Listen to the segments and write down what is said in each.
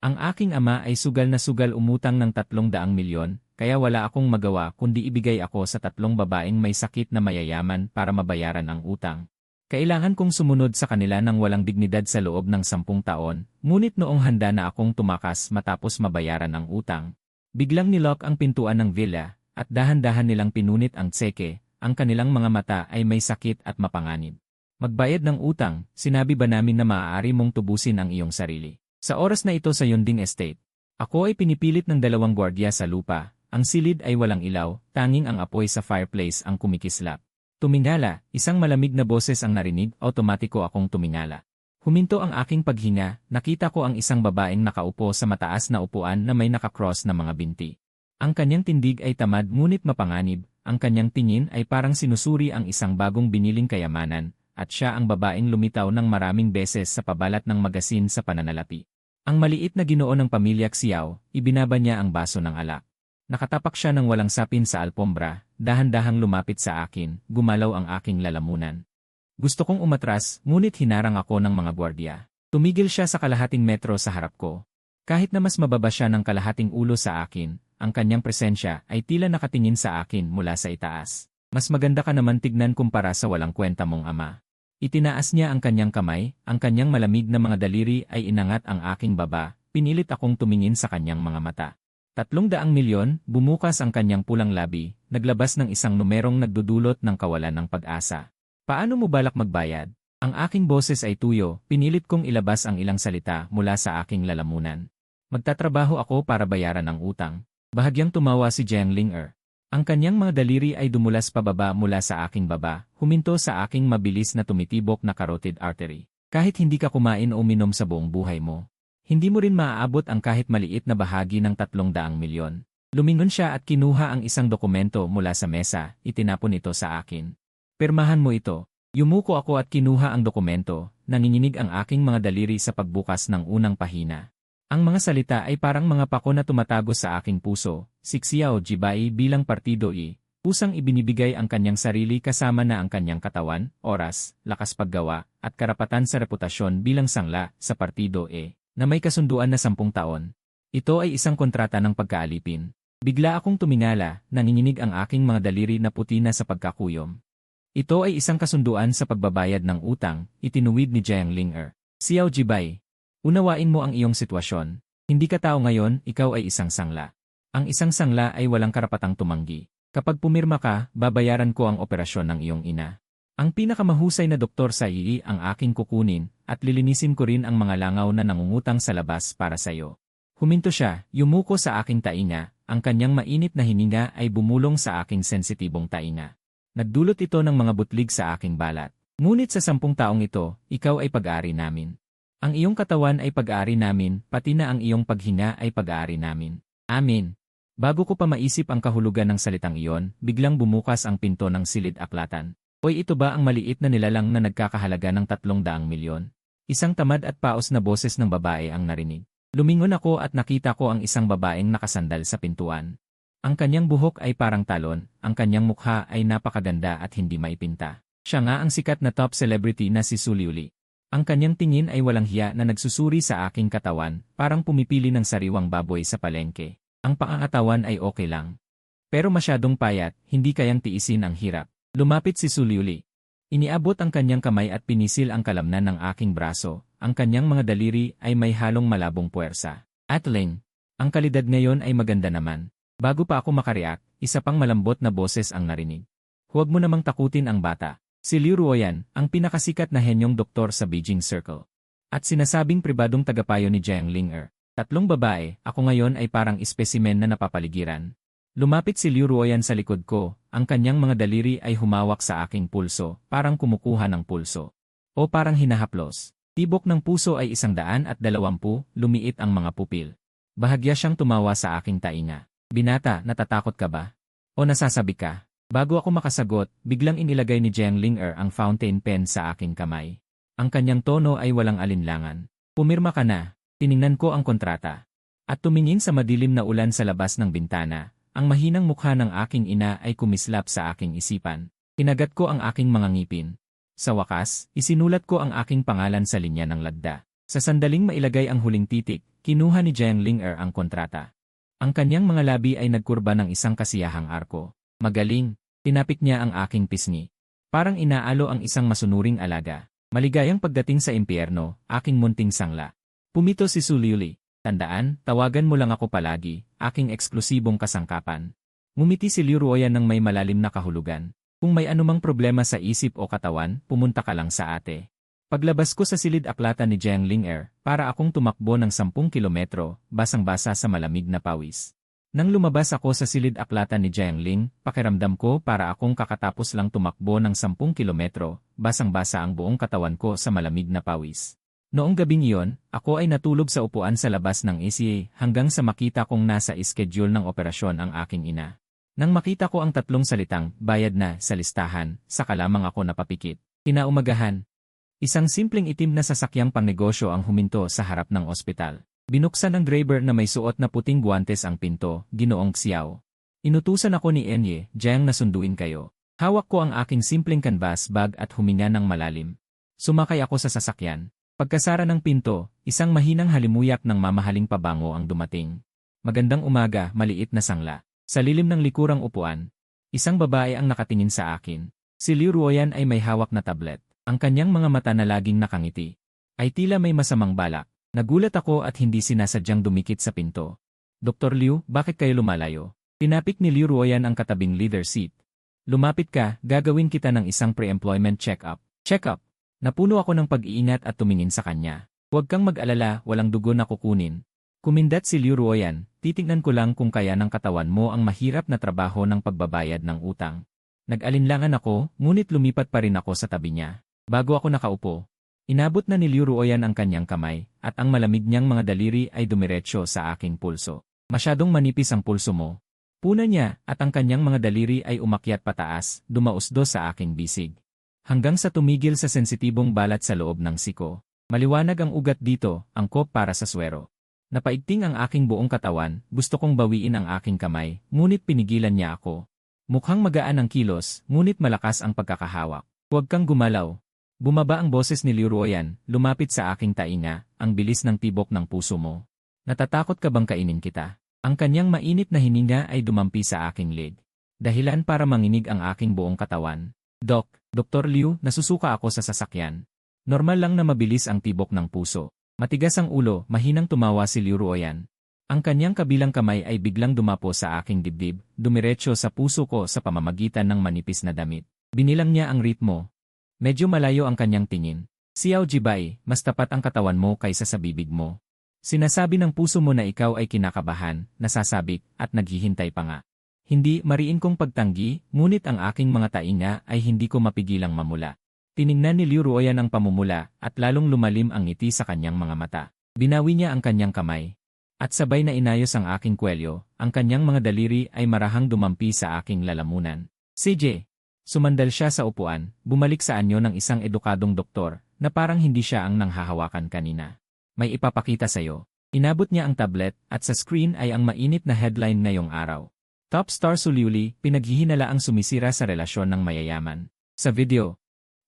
Ang aking ama ay sugal na sugal umutang ng 300 milyon, kaya wala akong magawa kundi ibigay ako sa 3 babaeng may sakit na mayayaman para mabayaran ang utang. Kailangan kong sumunod sa kanila ng walang dignidad sa loob ng 10 taon, ngunit noong handa na akong tumakas matapos mabayaran ang utang. Biglang nilock ang pintuan ng villa, at dahan-dahan nilang pinunit ang tseke, ang kanilang mga mata ay may sakit at mapanganib. Magbayad ng utang, sinabi ba namin na maaari mong tubusin ang iyong sarili? Sa oras na ito sa Yunding Estate, ako ay pinipilit ng 2 gwardiya sa lupa, ang silid ay walang ilaw, tanging ang apoy sa fireplace ang kumikislap. Tumingala, isang malamig na boses ang narinig, automatiko akong tumingala. Huminto ang aking paghinga, nakita ko ang isang babaeng nakaupo sa mataas na upuan na may nakakross na mga binti. Ang kanyang tindig ay tamad ngunit mapanganib, ang kanyang tingin ay parang sinusuri ang isang bagong biniling kayamanan, at siya ang babaeng lumitaw ng maraming beses sa pabalat ng magasin sa pananalapi. Ang maliit na ginoo ng pamilya Xiao, ibinaba niya ang baso ng alak. Nakatapak siya ng walang sapin sa alpombra, dahan-dahang lumapit sa akin, gumalaw ang aking lalamunan. Gusto kong umatras, ngunit hinarang ako ng mga gwardiya. Tumigil siya sa kalahating metro sa harap ko. Kahit na mas mababa siya ng kalahating ulo sa akin, ang kanyang presensya ay tila nakatingin sa akin mula sa itaas. Mas maganda ka naman tignan kumpara sa walang kwenta mong ama. Itinaas niya ang kanyang kamay, ang kanyang malamig na mga daliri ay inangat ang aking baba, pinilit akong tumingin sa kanyang mga mata. 300 milyon, bumukas ang kanyang pulang labi, naglabas ng isang numerong nagdudulot ng kawalan ng pag-asa. Paano mo balak magbayad? Ang aking boses ay tuyo, pinilit kong ilabas ang ilang salita mula sa aking lalamunan. Magtatrabaho ako para bayaran ang utang. Bahagyang tumawa si Jiang Ling. Ang kanyang mga daliri ay dumulas pababa mula sa aking baba, huminto sa aking mabilis na tumitibok na carotid artery. Kahit hindi ka kumain o uminom sa buong buhay mo, hindi mo rin maaabot ang kahit maliit na bahagi ng 300 milyon. Lumingon siya at kinuha ang isang dokumento mula sa mesa, itinapon ito sa akin. Pirmahan mo ito. Yumuko ako at kinuha ang dokumento, nanginginig ang aking mga daliri sa pagbukas ng unang pahina. Ang mga salita ay parang mga pako na tumatagos sa aking puso. Si Xiao Jibai bilang Partido I, pusang ibinibigay ang kanyang sarili kasama na ang kanyang katawan, oras, lakas paggawa, at karapatan sa reputasyon bilang sangla sa Partido E, na may kasunduan na 10 taon. Ito ay isang kontrata ng pagkaalipin. Bigla akong tumingala, nanginginig ang aking mga daliri na puti na sa pagkakuyom. Ito ay isang kasunduan sa pagbabayad ng utang, itinuwid ni Jiang Ling. Xiao Jibai, unawain mo ang iyong sitwasyon. Hindi ka tao ngayon, ikaw ay isang sangla. Ang isang sangla ay walang karapatang tumanggi. Kapag pumirma ka, babayaran ko ang operasyon ng iyong ina. Ang pinakamahusay na doktor sa ii ang aking kukunin, at lilinisin ko rin ang mga langaw na nangungutang sa labas para sa iyo. Huminto siya, yumuko sa aking tainga, ang kanyang mainit na hininga ay bumulong sa aking sensitibong tainga. Nagdulot ito ng mga butlig sa aking balat. Ngunit sa 10 taong ito, ikaw ay pag-aari namin. Ang iyong katawan ay pag-aari namin, pati na ang iyong paghinga ay pag-aari namin. Amin. Bago ko pa maisip ang kahulugan ng salitang iyon, biglang bumukas ang pinto ng silid-aklatan. Hoy, ito ba ang maliit na nilalang na nagkakahalaga ng 300 milyon? Isang tamad at paos na boses ng babae ang narinig. Lumingon ako at nakita ko ang isang babaeng nakasandal sa pintuan. Ang kanyang buhok ay parang talon, ang kanyang mukha ay napakaganda at hindi maipinta. Siya nga ang sikat na top celebrity na si Su Liuli. Ang kanyang tingin ay walang hiya na nagsusuri sa aking katawan, parang pumipili ng sariwang baboy sa palengke. Ang pangangatawan ay okay lang. Pero masyadong payat, hindi kayang tiisin ang hirap. Lumapit si Su Liuli. Iniabot ang kanyang kamay at pinisil ang kalamnan ng aking braso. Ang kanyang mga daliri ay may halong malabong puwersa. Atling, ang kalidad ngayon ay maganda naman. Bago pa ako makareact, isa pang malambot na boses ang narinig. Huwag mo namang takutin ang bata. Si Liu Ruoyan, ang pinakasikat na henyong doktor sa Beijing Circle. At sinasabing pribadong tagapayo ni Jiang Ling. 3 babae, ako ngayon ay parang espesimen na napapaligiran. Lumapit si Liu Ruoyan sa likod ko, ang kanyang mga daliri ay humawak sa aking pulso, parang kumukuha ng pulso. O parang hinahaplos. Tibok ng puso ay 120, lumiit ang mga pupil. Bahagya siyang tumawa sa aking tainga. Binata, natatakot ka ba? O nasasabi ka? Bago ako makasagot, biglang inilagay ni Jiang Ling ang fountain pen sa aking kamay. Ang kanyang tono ay walang alinlangan. Pumirma ka na. Tiningnan ko ang kontrata. At tumingin sa madilim na ulan sa labas ng bintana, ang mahinang mukha ng aking ina ay kumislap sa aking isipan. Kinagat ko ang aking mga ngipin. Sa wakas, isinulat ko ang aking pangalan sa linya ng lagda. Sa sandaling mailagay ang huling titik, kinuha ni Jiang Ling ang kontrata. Ang kanyang mga labi ay nagkurba ng isang kasiyahang arko. Magaling, tinapik niya ang aking pisngi. Parang inaalo ang isang masunuring alaga. Maligayang pagdating sa impyerno, aking munting sangla. Pumito si Su Liuli. Tandaan, tawagan mo lang ako palagi, aking eksklusibong kasangkapan. Ngumiti si Liu Ruoyan ng may malalim na kahulugan. Kung may anumang problema sa isip o katawan, pumunta ka lang sa ate. Paglabas ko sa silid-aklatan ni Jiang Ling, para akong tumakbo ng 10 kilometro, basang-basa sa malamig na pawis. Nang lumabas ako sa silid-aklatan ni Jiang Ling, pakiramdam ko para akong kakatapos lang tumakbo ng 10 kilometro, basang-basa ang buong katawan ko sa malamig na pawis. Noong gabing iyon, ako ay natulog sa upuan sa labas ng ACA hanggang sa makita kong nasa schedule ng operasyon ang aking ina. Nang makita ko ang 3 salitang, bayad na, sa listahan, saka lamang ako napapikit. Kinaumagahan, isang simpleng itim na sasakyang pangnegosyo ang huminto sa harap ng ospital. Binuksan ng driver na may suot na puting guwantes ang pinto, Ginoong Xiao. Inutusan ako ni Enye, Jiang na sunduin kayo. Hawak ko ang aking simpleng canvas bag at huminga ng malalim. Sumakay ako sa sasakyan. Pagkasara ng pinto, isang mahinang halimuyak ng mamahaling pabango ang dumating. Magandang umaga, maliit na sangla. Sa lilim ng likurang upuan, isang babae ang nakatingin sa akin. Si Liu Ruoyan ay may hawak na tablet. Ang kanyang mga mata na laging nakangiti ay tila may masamang balak. Nagulat ako at hindi sinasadyang dumikit sa pinto. Dr. Liu, bakit kayo lumalayo? Pinapik ni Liu Ruoyan ang katabing leather seat. Lumapit ka, gagawin kita ng isang pre-employment check-up. Check-up? Napuno ako ng pag-iingat at tumingin sa kanya. Huwag kang mag-alala, walang dugo na kukunin. Kumindat si Liu Ruoyan, titignan ko lang kung kaya ng katawan mo ang mahirap na trabaho ng pagbabayad ng utang. Nag-alinlangan ako, ngunit lumipat pa rin ako sa tabi niya. Bago ako nakaupo, inabot na ni Liu Ruoyan ang kanyang kamay, at ang malamig niyang mga daliri ay dumiretso sa aking pulso. Masyadong manipis ang pulso mo. Puna niya, at ang kanyang mga daliri ay umakyat pataas, dumausdo sa aking bisig. Hanggang sa tumigil sa sensitibong balat sa loob ng siko. Maliwanag ang ugat dito, angkop para sa swero. Napaigting ang aking buong katawan, gusto kong bawiin ang aking kamay, ngunit pinigilan niya ako. Mukhang magaan ang kilos, ngunit malakas ang pagkakahawak. Huwag kang gumalaw. Bumaba ang boses ni Liu Ruoyan, lumapit sa aking tainga, ang bilis ng tibok ng puso mo. Natatakot ka bang kainin kita? Ang kanyang mainit na hininga ay dumampi sa aking leg. Dahilan para manginig ang aking buong katawan. Dr. Liu, nasusuka ako sa sasakyan. Normal lang na mabilis ang tibok ng puso. Matigas ang ulo, mahinang tumawa si Liu Ruoyan. Ang kanyang kabilang kamay ay biglang dumapo sa aking dibdib, dumiretso sa puso ko sa pamamagitan ng manipis na damit. Binilang niya ang ritmo. Medyo malayo ang kanyang tingin. Xiao Jibai, mas tapat ang katawan mo kaysa sa bibig mo. Sinasabi ng puso mo na ikaw ay kinakabahan, nasasabik, at naghihintay pa nga. Hindi mariin kong pagtanggi, ngunit ang aking mga tainga ay hindi ko mapigilang mamula. Tiningnan ni Liu Ruoyan ang pamumula, at lalong lumalim ang ngiti sa kanyang mga mata. Binawi niya ang kanyang kamay. At sabay na inayos ang aking kwelyo, ang kanyang mga daliri ay marahang dumampi sa aking lalamunan. CJ. Sumandal siya sa upuan, bumalik sa anyo ng isang edukadong doktor, na parang hindi siya ang nanghahawakan kanina. May ipapakita sa'yo. Inabot niya ang tablet, at sa screen ay ang mainit na headline ngayong araw. Top star Su Liuli, pinaghihinala ang sumisira sa relasyon ng mayayaman. Sa video,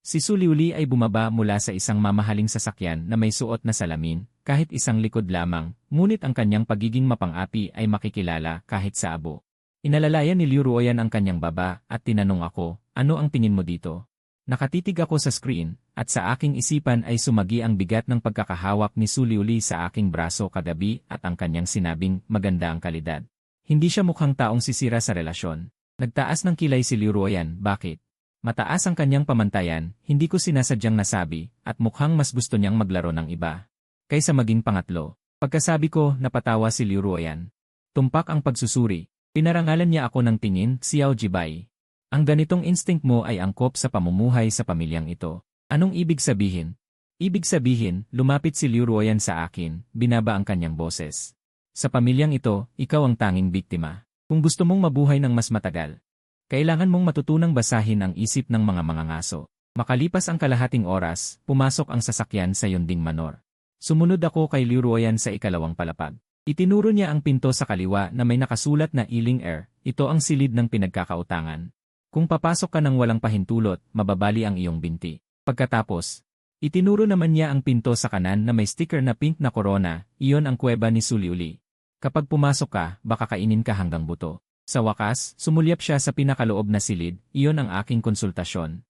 si Su Liuli ay bumaba mula sa isang mamahaling sasakyan na may suot na salamin, kahit isang likod lamang, ngunit ang kanyang pagiging mapang-api ay makikilala kahit sa abo. Inalalayan ni Liu Ruoyan ang kanyang baba at tinanong ako, ano ang tingin mo dito? Nakatitig ako sa screen, at sa aking isipan ay sumagi ang bigat ng pagkakahawak ni Su Liuli sa aking braso kagabi at ang kanyang sinabing maganda ang kalidad. Hindi siya mukhang taong sisira sa relasyon. Nagtaas ng kilay si Liu Ruoyan, bakit? Mataas ang kanyang pamantayan, hindi ko sinasadyang nasabi, at mukhang mas gusto niyang maglaro ng iba. Kaysa maging pangatlo. Pagkasabi ko, napatawa si Liu Ruoyan. Tumpak ang pagsusuri. Pinarangalan niya ako ng tingin, Xiao Jibai. Ang ganitong instinct mo ay angkop sa pamumuhay sa pamilyang ito. Anong ibig sabihin? Ibig sabihin, lumapit si Liu Ruoyan sa akin, binaba ang kanyang boses. Sa pamilyang ito, ikaw ang tanging biktima. Kung gusto mong mabuhay ng mas matagal, kailangan mong matutunang basahin ang isip ng mga mangangaso. Makalipas ang kalahating oras, pumasok ang sasakyan sa Yunding Manor. Sumunod ako kay Liu Ruoyan sa ikalawang palapag. Itinuro niya ang pinto sa kaliwa na may nakasulat na Iling Air, ito ang silid ng pinagkakautangan. Kung papasok ka ng walang pahintulot, mababali ang iyong binti. Pagkatapos, Itinuro naman niya ang pinto sa kanan na may sticker na pink na korona, iyon ang kuweba ni Suliuli. Kapag pumasok ka, baka kainin ka hanggang buto. Sa wakas, sumulyap siya sa pinakaloob na silid, iyon ang aking konsultasyon.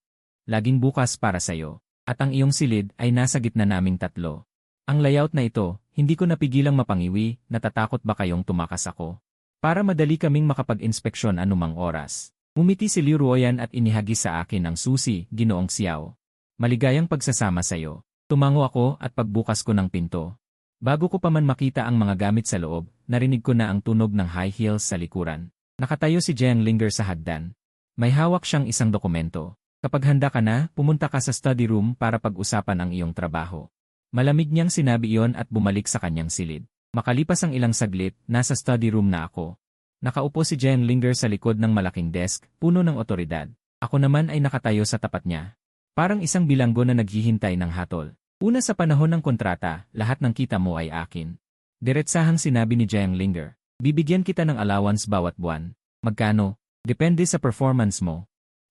Laging bukas para sayo. At ang iyong silid ay nasa gitna naming tatlo. Ang layout na ito, hindi ko napigilang mapangiwi, natatakot ba kayong tumakas ako? Para madali kaming makapag-inspeksyon anumang oras. Umiti si Liu Ruoyan at inihagis sa akin ang susi, Ginoong Xiao. Maligayang pagsasama sayo. Tumango ako at pagbukas ko ng pinto. Bago ko pa man makita ang mga gamit sa loob, narinig ko na ang tunog ng high heels sa likuran. Nakatayo si Jiang Linger sa hagdan. May hawak siyang isang dokumento. Kapag handa ka na, pumunta ka sa study room para pag-usapan ang iyong trabaho. Malamig niyang sinabi iyon at bumalik sa kanyang silid. Makalipas ang ilang saglit, nasa study room na ako. Nakaupo si Jiang Linger sa likod ng malaking desk, puno ng otoridad. Ako naman ay nakatayo sa tapat niya. Parang isang bilanggo na naghihintay ng hatol. Una sa panahon ng kontrata, lahat ng kita mo ay akin. Diretsahang sinabi ni Jiang Linger. Bibigyan kita ng allowance bawat buwan. Magkano? Depende sa performance mo.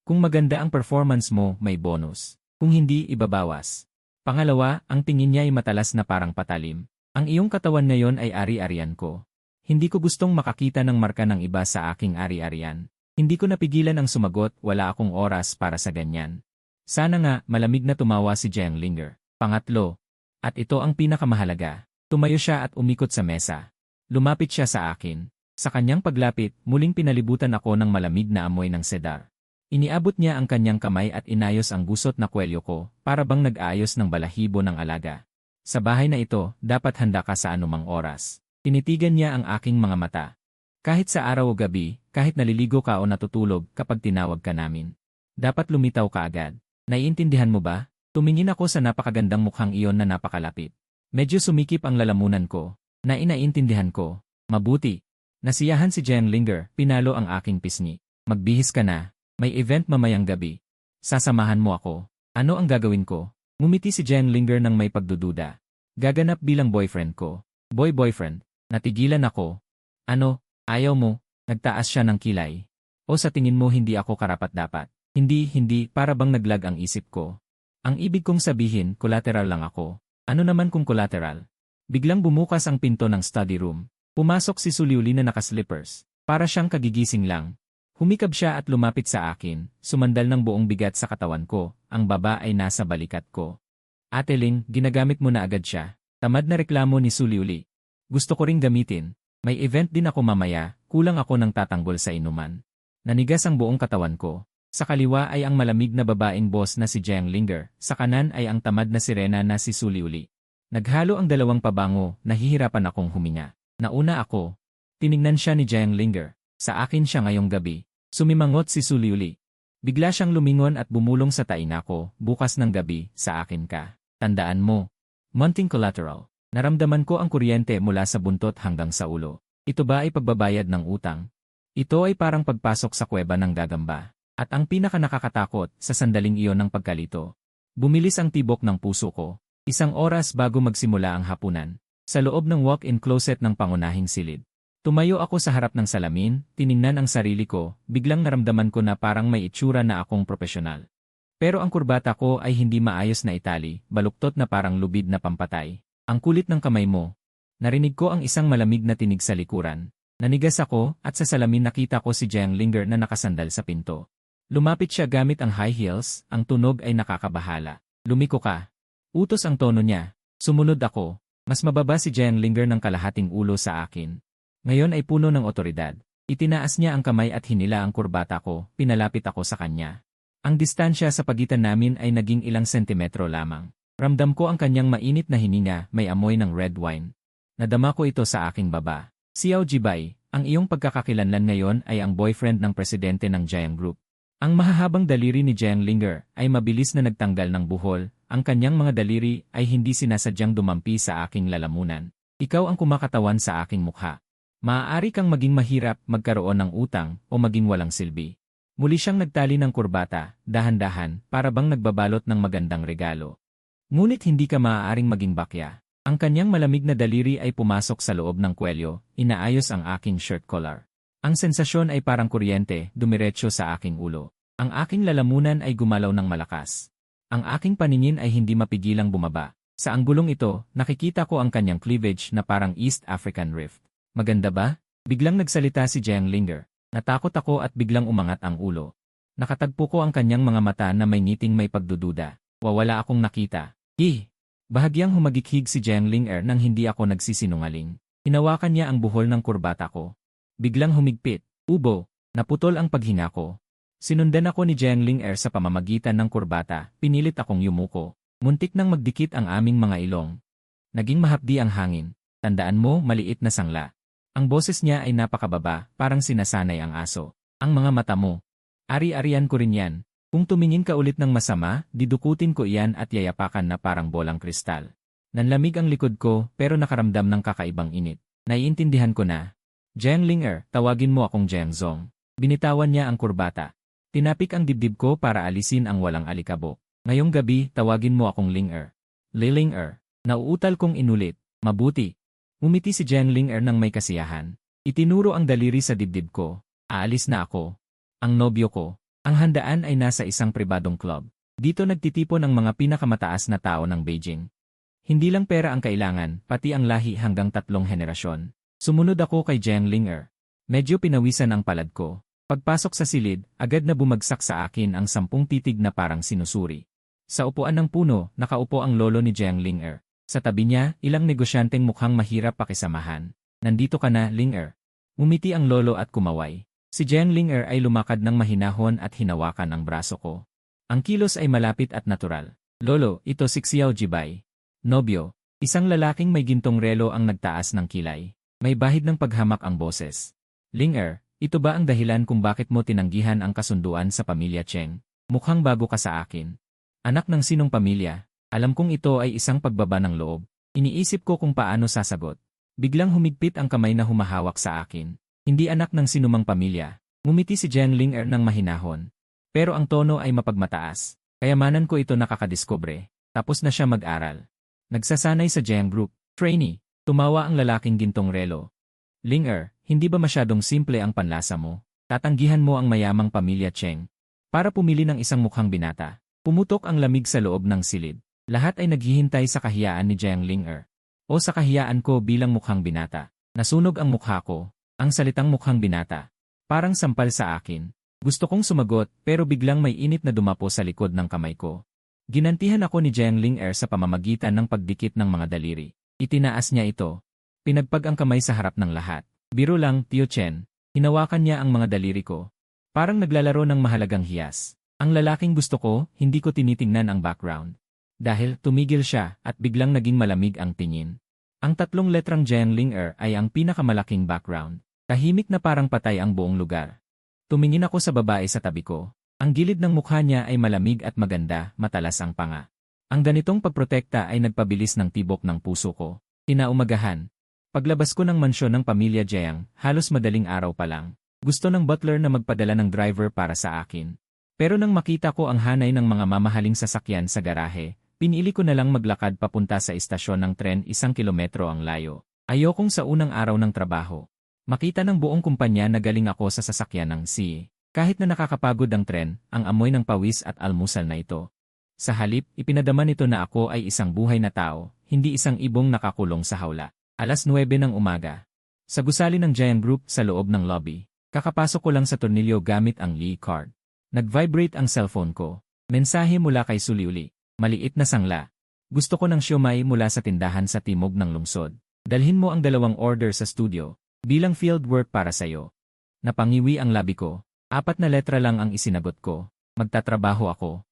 Kung maganda ang performance mo, may bonus. Kung hindi, ibabawas. Pangalawa, ang tingin niya ay matalas na parang patalim. Ang iyong katawan ngayon ay ari-arian ko. Hindi ko gustong makakita ng marka ng iba sa aking ari-arian. Hindi ko napigilan ang sumagot, wala akong oras para sa ganyan. Sana nga, malamig na tumawa si Jiang Linger. Pangatlo, at ito ang pinakamahalaga. Tumayo siya at umikot sa mesa. Lumapit siya sa akin. Sa kanyang paglapit, muling pinalibutan ako ng malamig na amoy ng cedar. Iniabot niya ang kanyang kamay at inayos ang gusot na kwelyo ko, para bang nag-aayos ng balahibo ng alaga. Sa bahay na ito, dapat handa ka sa anumang oras. Tinitigan niya ang aking mga mata. Kahit sa araw o gabi, kahit naliligo ka o natutulog kapag tinawag ka namin. Dapat lumitaw ka agad. Naiintindihan mo ba? Tumingin ako sa napakagandang mukhang iyon na napakalapit. Medyo sumikip ang lalamunan ko. Naiintindihan ko. Mabuti. Nasiyahan si Jiang Linger, pinalo ang aking pisngi. Magbihis ka na. May event mamayang gabi. Sasamahan mo ako. Ano ang gagawin ko? Ngumiti si Jiang Linger ng may pagdududa. Gaganap bilang boyfriend ko. Boyfriend. Natigilan ako. Ano? Ayaw mo? Nagtaas siya ng kilay. O sa tingin mo hindi ako karapat-dapat? Hindi, para bang naglag ang isip ko. Ang ibig kong sabihin, collateral lang ako. Ano naman kung collateral? Biglang bumukas ang pinto ng study room. Pumasok si Suliuli na naka-slippers. Para siyang kagigising lang. Humikab siya at lumapit sa akin, sumandal ng buong bigat sa katawan ko, ang baba ay nasa balikat ko. Ate Ling, ginagamit mo na agad siya. Tamad na reklamo ni Suliuli. Gusto ko ring gamitin. May event din ako mamaya, kulang ako ng tatanggol sa inuman. Nanigas ang buong katawan ko. Sa kaliwa ay ang malamig na babaeng boss na si Jiang Linger, sa kanan ay ang tamad na sirena na si Suliuli. Naghalo ang dalawang pabango, nahihirapan akong huminga. Nauna ako. Tiningnan siya ni Jiang Linger. Sa akin siya ngayong gabi. Sumimangot si Suliuli. Bigla siyang lumingon at bumulong sa tainga ko, bukas ng gabi, sa akin ka. Tandaan mo. Mounting collateral. Naramdaman ko ang kuryente mula sa buntot hanggang sa ulo. Ito ba ay pagbabayad ng utang? Ito ay parang pagpasok sa kuweba ng gagamba. At ang pinaka nakakatakot, sa sandaling iyon ng pagkalito. Bumilis ang tibok ng puso ko. 1 oras bago magsimula ang hapunan. Sa loob ng walk-in closet ng pangunahing silid. Tumayo ako sa harap ng salamin, tiningnan ang sarili ko, biglang naramdaman ko na parang may itsura na akong propesyonal. Pero ang kurbata ko ay hindi maayos na itali, baluktot na parang lubid na pampatay. Ang kulit ng kamay mo. Narinig ko ang isang malamig na tinig sa likuran. Nanigas ako at sa salamin nakita ko si Jiang Linger na nakasandal sa pinto. Lumapit siya gamit ang high heels, ang tunog ay nakakabahala. Lumiko ka. Utos ang tono niya. Sumunod ako. Mas mababa si Jiang Linger ng kalahating ulo sa akin. Ngayon ay puno ng otoridad. Itinaas niya ang kamay at hinila ang kurbata ko, pinalapit ako sa kanya. Ang distansya sa pagitan namin ay naging ilang sentimetro lamang. Ramdam ko ang kanyang mainit na hininga, may amoy ng red wine. Nadama ko ito sa aking baba. Xiao Jibai, ang iyong pagkakakilanlan ngayon ay ang boyfriend ng presidente ng Jiang Group. Ang mahahabang daliri ni Jiang Linger ay mabilis na nagtanggal ng buhol, ang kanyang mga daliri ay hindi sinasadyang dumampi sa aking lalamunan. Ikaw ang kumakatawan sa aking mukha. Maaari kang maging mahirap, magkaroon ng utang, o maging walang silbi. Muli siyang nagtali ng kurbata, dahan-dahan, para bang nagbabalot ng magandang regalo. Ngunit hindi ka maaaring maging bakya. Ang kanyang malamig na daliri ay pumasok sa loob ng kwelyo, inaayos ang aking shirt collar. Ang sensasyon ay parang kuryente, dumiretso sa aking ulo. Ang aking lalamunan ay gumalaw ng malakas. Ang aking paningin ay hindi mapigilang bumaba. Sa anggulong ito, nakikita ko ang kanyang cleavage na parang East African rift. Maganda ba? Biglang nagsalita si Jiang Linger. Natakot ako at biglang umangat ang ulo. Nakatagpo ko ang kanyang mga mata na may ngiting may pagdududa. Wala akong nakita. Bahagyang humagikhig si Jiang Linger nang hindi ako nagsisinungaling. Hinawakan niya ang buhol ng kurbata ko. Biglang humigpit. Ubo. Naputol ang paghinga ko. Sinundan ako ni Jiang Linger sa pamamagitan ng kurbata. Pinilit akong yumuko. Muntik nang magdikit ang aming mga ilong. Naging mahapdi ang hangin. Tandaan mo, maliit na sangla. Ang boses niya ay napakababa, parang sinasanay ang aso. Ang mga mata mo. Ari-arian ko rin yan. Kung tumingin ka ulit ng masama, didukutin ko iyan at yayapakan na parang bolang kristal. Nanlamig ang likod ko, pero nakaramdam ng kakaibang init. Naiintindihan ko na. Jiang Linger, tawagin mo akong Jiang Zong. Binitawan niya ang kurbata. Tinapik ang dibdib ko para alisin ang walang alikabok. Ngayong gabi, tawagin mo akong Linger. Linger. Nauutal kong inulit. Mabuti. Umiti si Jiang Linger ng may kasiyahan. Itinuro ang daliri sa dibdib ko. Aalis na ako. Ang nobyo ko. Ang handaan ay nasa isang pribadong club. Dito nagtitipon ang mga pinakamataas na tao ng Beijing. Hindi lang pera ang kailangan, pati ang lahi hanggang 3 henerasyon. Sumunod ako kay Jiang Linger. Medyo pinawisan ang palad ko. Pagpasok sa silid, agad na bumagsak sa akin ang 10 titig na parang sinusuri. Sa upuan ng puno, nakaupo ang lolo ni Jiang Linger. Sa tabi niya, ilang negosyanteng mukhang mahirap pakisamahan. Nandito ka na, Linger. Umiti ang lolo at kumaway. Si Jiang Linger ay lumakad ng mahinahon at hinawakan ang braso ko. Ang kilos ay malapit at natural. Lolo, ito si Xiao Jibay. Nobyo, isang lalaking may gintong relo ang nagtaas ng kilay. May bahid ng paghamak ang boses. Linger, ito ba ang dahilan kung bakit mo tinanggihan ang kasunduan sa pamilya Cheng? Mukhang bago ka sa akin. Anak ng sinong pamilya? Alam kong ito ay isang pagbaba ng loob. Iniisip ko kung paano sasagot. Biglang humigpit ang kamay na humahawak sa akin. Hindi anak ng sinumang pamilya. Ngumiti si Jiang Linger ng mahinahon. Pero ang tono ay mapagmataas. Kayamanan ko ito nakakadiskubre. Tapos na siya mag-aral. Nagsasanay sa Jiang Group. Trainee. Tumawa ang lalaking gintong relo. Linger, hindi ba masyadong simple ang panlasa mo? Tatanggihan mo ang mayamang pamilya Cheng. Para pumili ng isang mukhang binata. Pumutok ang lamig sa loob ng silid. Lahat ay naghihintay sa kahiyaan ni Jiang Linger. O sa kahiyaan ko bilang mukhang binata. Nasunog ang mukha ko. Ang salitang mukhang binata. Parang sampal sa akin. Gusto kong sumagot pero biglang may init na dumapo sa likod ng kamay ko. Ginantihan ako ni Jiang Linger sa pamamagitan ng pagdikit ng mga daliri. Itinaas niya ito. Pinagpag ang kamay sa harap ng lahat. Biro lang, Tio Chen. Hinawakan niya ang mga daliri ko. Parang naglalaro ng mahalagang hiyas. Ang lalaking gusto ko, hindi ko tinitingnan ang background. Dahil tumigil siya at biglang naging malamig ang tingin. Ang 3 letrang Jiang Linger ay ang pinakamalaking background. Tahimik na parang patay ang buong lugar. Tumingin ako sa babae sa tabi ko. Ang gilid ng mukha niya ay malamig at maganda, matalas ang panga. Ang ganitong pagprotekta ay nagpabilis ng tibok ng puso ko. Kinaumagahan. Paglabas ko ng mansyon ng pamilya Jiang, halos madaling araw pa lang. Gusto ng butler na magpadala ng driver para sa akin. Pero nang makita ko ang hanay ng mga mamahaling sasakyan sa garahe, pinili ko na lang maglakad papunta sa istasyon ng tren 1 kilometro ang layo. Ayokong sa unang araw ng trabaho. Makita ng buong kumpanya na galing ako sa sasakyan ng CE. Kahit na nakakapagod ang tren, ang amoy ng pawis at almusal na ito. Sa halip, ipinadama nito na ako ay isang buhay na tao, hindi isang ibong nakakulong sa hawla. 9:00 ng umaga. Sa gusali ng Jiang Group sa loob ng lobby, kakapasok ko lang sa tornilyo gamit ang Li card. Nag-vibrate ang cellphone ko. Mensahe mula kay Suliuli. Maliit na sangla. Gusto ko ng siomai mula sa tindahan sa timog ng lungsod. Dalhin mo ang 2 order sa studio. Bilang field work para sa'yo. Napangiwi ang labi ko. 4 na letra lang ang isinagot ko. Magtatrabaho ako.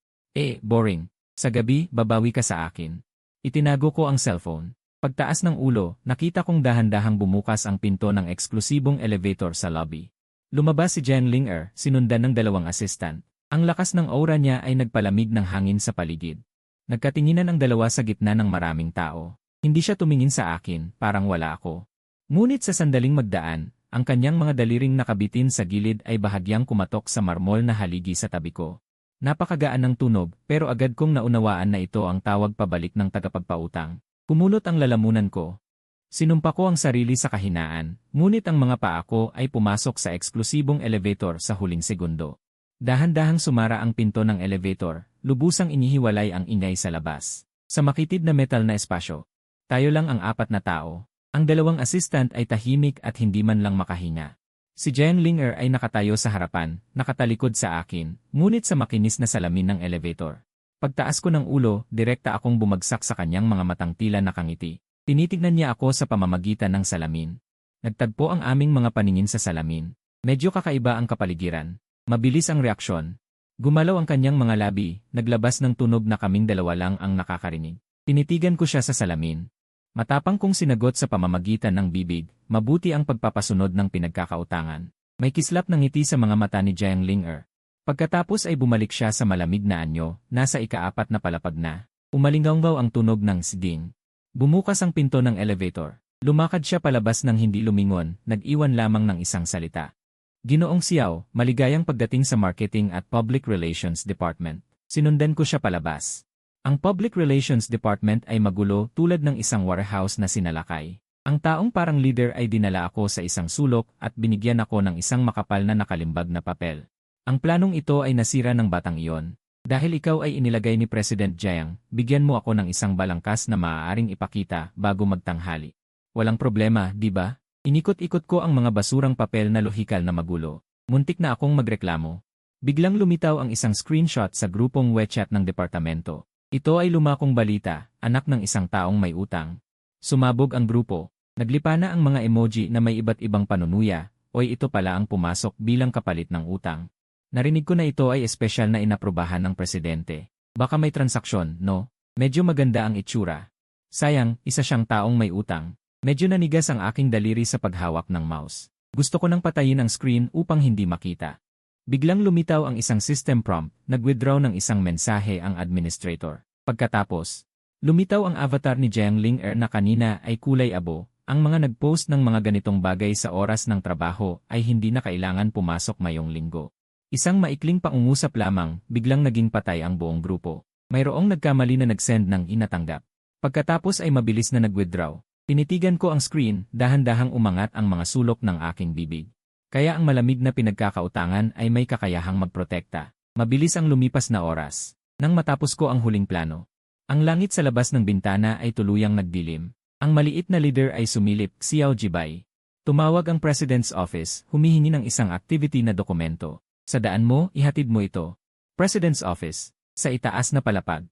Boring. Sa gabi, babawi ka sa akin. Itinago ko ang cellphone. Pagtaas ng ulo, nakita kong dahan-dahang bumukas ang pinto ng eksklusibong elevator sa lobby. Lumabas si Jiang Linger, sinundan ng 2 assistant. Ang lakas ng aura niya ay nagpalamig ng hangin sa paligid. Nagkatinginan ang dalawa sa gitna ng maraming tao. Hindi siya tumingin sa akin, parang wala ako. Ngunit sa sandaling magdaan, ang kanyang mga daliring nakabitin sa gilid ay bahagyang kumatok sa marmol na haligi sa tabi ko. Napakagaan ng tunog, pero agad kong naunawaan na ito ang tawag pabalik ng tagapagpautang. Kumulot ang lalamunan ko. Sinumpa ko ang sarili sa kahinaan, ngunit ang mga paa ko ay pumasok sa eksklusibong elevator sa huling segundo. Dahan-dahang sumara ang pinto ng elevator, lubusang inihiwalay ang ingay sa labas. Sa makitid na metal na espasyo, tayo lang ang apat na tao. Ang dalawang assistant ay tahimik at hindi man lang makahinga. Si Jiang Linger ay nakatayo sa harapan, nakatalikod sa akin, ngunit sa makinis na salamin ng elevator. Pagtaas ko ng ulo, direkta akong bumagsak sa kanyang mga matang tila nakangiti. Tinitignan niya ako sa pamamagitan ng salamin. Nagtagpo ang aming mga paningin sa salamin. Medyo kakaiba ang kapaligiran. Mabilis ang reaksyon. Gumalaw ang kanyang mga labi, naglabas ng tunog na kaming dalawa lang ang nakakarinig. Tinitigan ko siya sa salamin. Matapang kong sinagot sa pamamagitan ng bibig, mabuti ang pagpapasunod ng pinagkakautangan. May kislap ng ngiti sa mga mata ni Jiang Linger. Pagkatapos ay bumalik siya sa malamig na anyo, nasa ika-4 na palapag na. Umalinggaw ang tunog ng siding. Bumukas ang pinto ng elevator. Lumakad siya palabas ng hindi lumingon, nag-iwan lamang ng isang salita. Ginoong Xiao, maligayang pagdating sa Marketing at Public Relations Department. Sinundan ko siya palabas. Ang Public Relations Department ay magulo tulad ng isang warehouse na sinalakay. Ang taong parang leader ay dinala ako sa isang sulok at binigyan ako ng isang makapal na nakalimbag na papel. Ang planong ito ay nasira ng batang iyon. Dahil ikaw ay inilagay ni President Jiang, bigyan mo ako ng isang balangkas na maaaring ipakita bago magtanghali. Walang problema, di ba? Inikot-ikot ko ang mga basurang papel na lohikal na magulo. Muntik na akong magreklamo. Biglang lumitaw ang isang screenshot sa grupong WeChat ng departamento. Ito ay lumakong balita, anak ng isang taong may utang. Sumabog ang grupo. Naglipa na ang mga emoji na may iba't ibang panunuya, oy ito pala ang pumasok bilang kapalit ng utang. Narinig ko na ito ay espesyal na inaprubahan ng presidente. Baka may transaksyon, no? Medyo maganda ang itsura. Sayang, isa siyang taong may utang. Medyo nanigas ang aking daliri sa paghawak ng mouse. Gusto ko nang patayin ang screen upang hindi makita. Biglang lumitaw ang isang system prompt, nag-withdraw ng isang mensahe ang administrator. Pagkatapos, lumitaw ang avatar ni Jiang Linger na kanina ay kulay abo. Ang mga nag-post ng mga ganitong bagay sa oras ng trabaho ay hindi na kailangan pumasok ngayong linggo. Isang maikling pangungusap lamang, biglang naging patay ang buong grupo. Mayroong nagkamali na nag-send ng inatanggap. Pagkatapos ay mabilis na nag-withdraw. Tinitigan ko ang screen, dahan-dahang umangat ang mga sulok ng aking bibig. Kaya ang malamig na pinagkakautangan ay may kakayahang magprotekta. Mabilis ang lumipas na oras. Nang matapos ko ang huling plano. Ang langit sa labas ng bintana ay tuluyang nagdilim. Ang maliit na leader ay sumilip, Xiao Jibay. Tumawag ang President's Office, humihingi ng isang activity na dokumento. Sa daan mo, ihatid mo ito. President's Office. Sa itaas na palapag.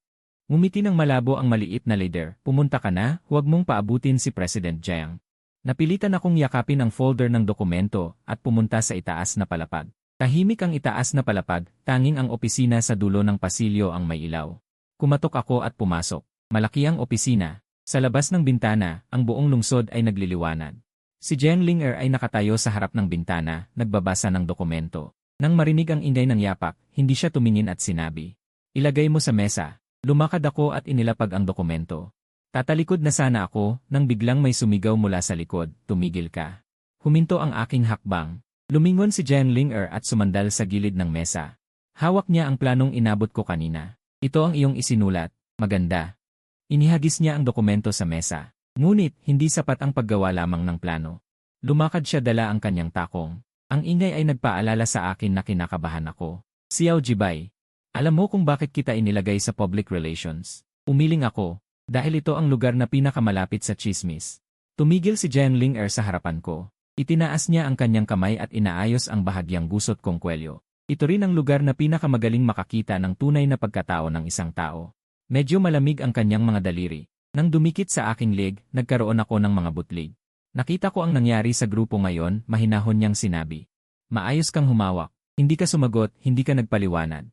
Ngumiti ng malabo ang maliit na leader, pumunta ka na, huwag mong paabutin si President Jiang. Napilitan akong yakapin ang folder ng dokumento at pumunta sa itaas na palapag. Tahimik ang itaas na palapag, tanging ang opisina sa dulo ng pasilyo ang may ilaw. Kumatok ako at pumasok. Malaki ang opisina. Sa labas ng bintana, ang buong lungsod ay nagliliwanag. Si Jiang Linger ay nakatayo sa harap ng bintana, nagbabasa ng dokumento. Nang marinig ang ingay ng yapak, hindi siya tumingin at sinabi, "Ilagay mo sa mesa." Lumakad ako at inilapag ang dokumento. Tatalikod na sana ako, nang biglang may sumigaw mula sa likod, "Tumigil ka." Huminto ang aking hakbang. Lumingon si Jiang Linger at sumandal sa gilid ng mesa. Hawak niya ang planong inabot ko kanina. "Ito ang iyong isinulat, maganda." Inihagis niya ang dokumento sa mesa. Ngunit, hindi sapat ang paggawa lamang ng plano. Lumakad siya dala ang kanyang takong. Ang ingay ay nagpaalala sa akin na kinakabahan ako. "Xiao Jibay, alam mo kung bakit kita inilagay sa public relations?" Umiling ako, dahil ito ang lugar na pinakamalapit sa chismis. Tumigil si Jiang Linger sa harapan ko. Itinaas niya ang kanyang kamay at inaayos ang bahagyang gusot kong kwelyo. Ito rin ang lugar na pinakamagaling makakita ng tunay na pagkatao ng isang tao. Medyo malamig ang kanyang mga daliri. Nang dumikit sa aking leg, nagkaroon ako ng mga butlig. Nakita ko ang nangyari sa grupo ngayon, mahinahon niyang sinabi. "Maayos kang humawak. Hindi ka sumagot, hindi ka nagpaliwanag."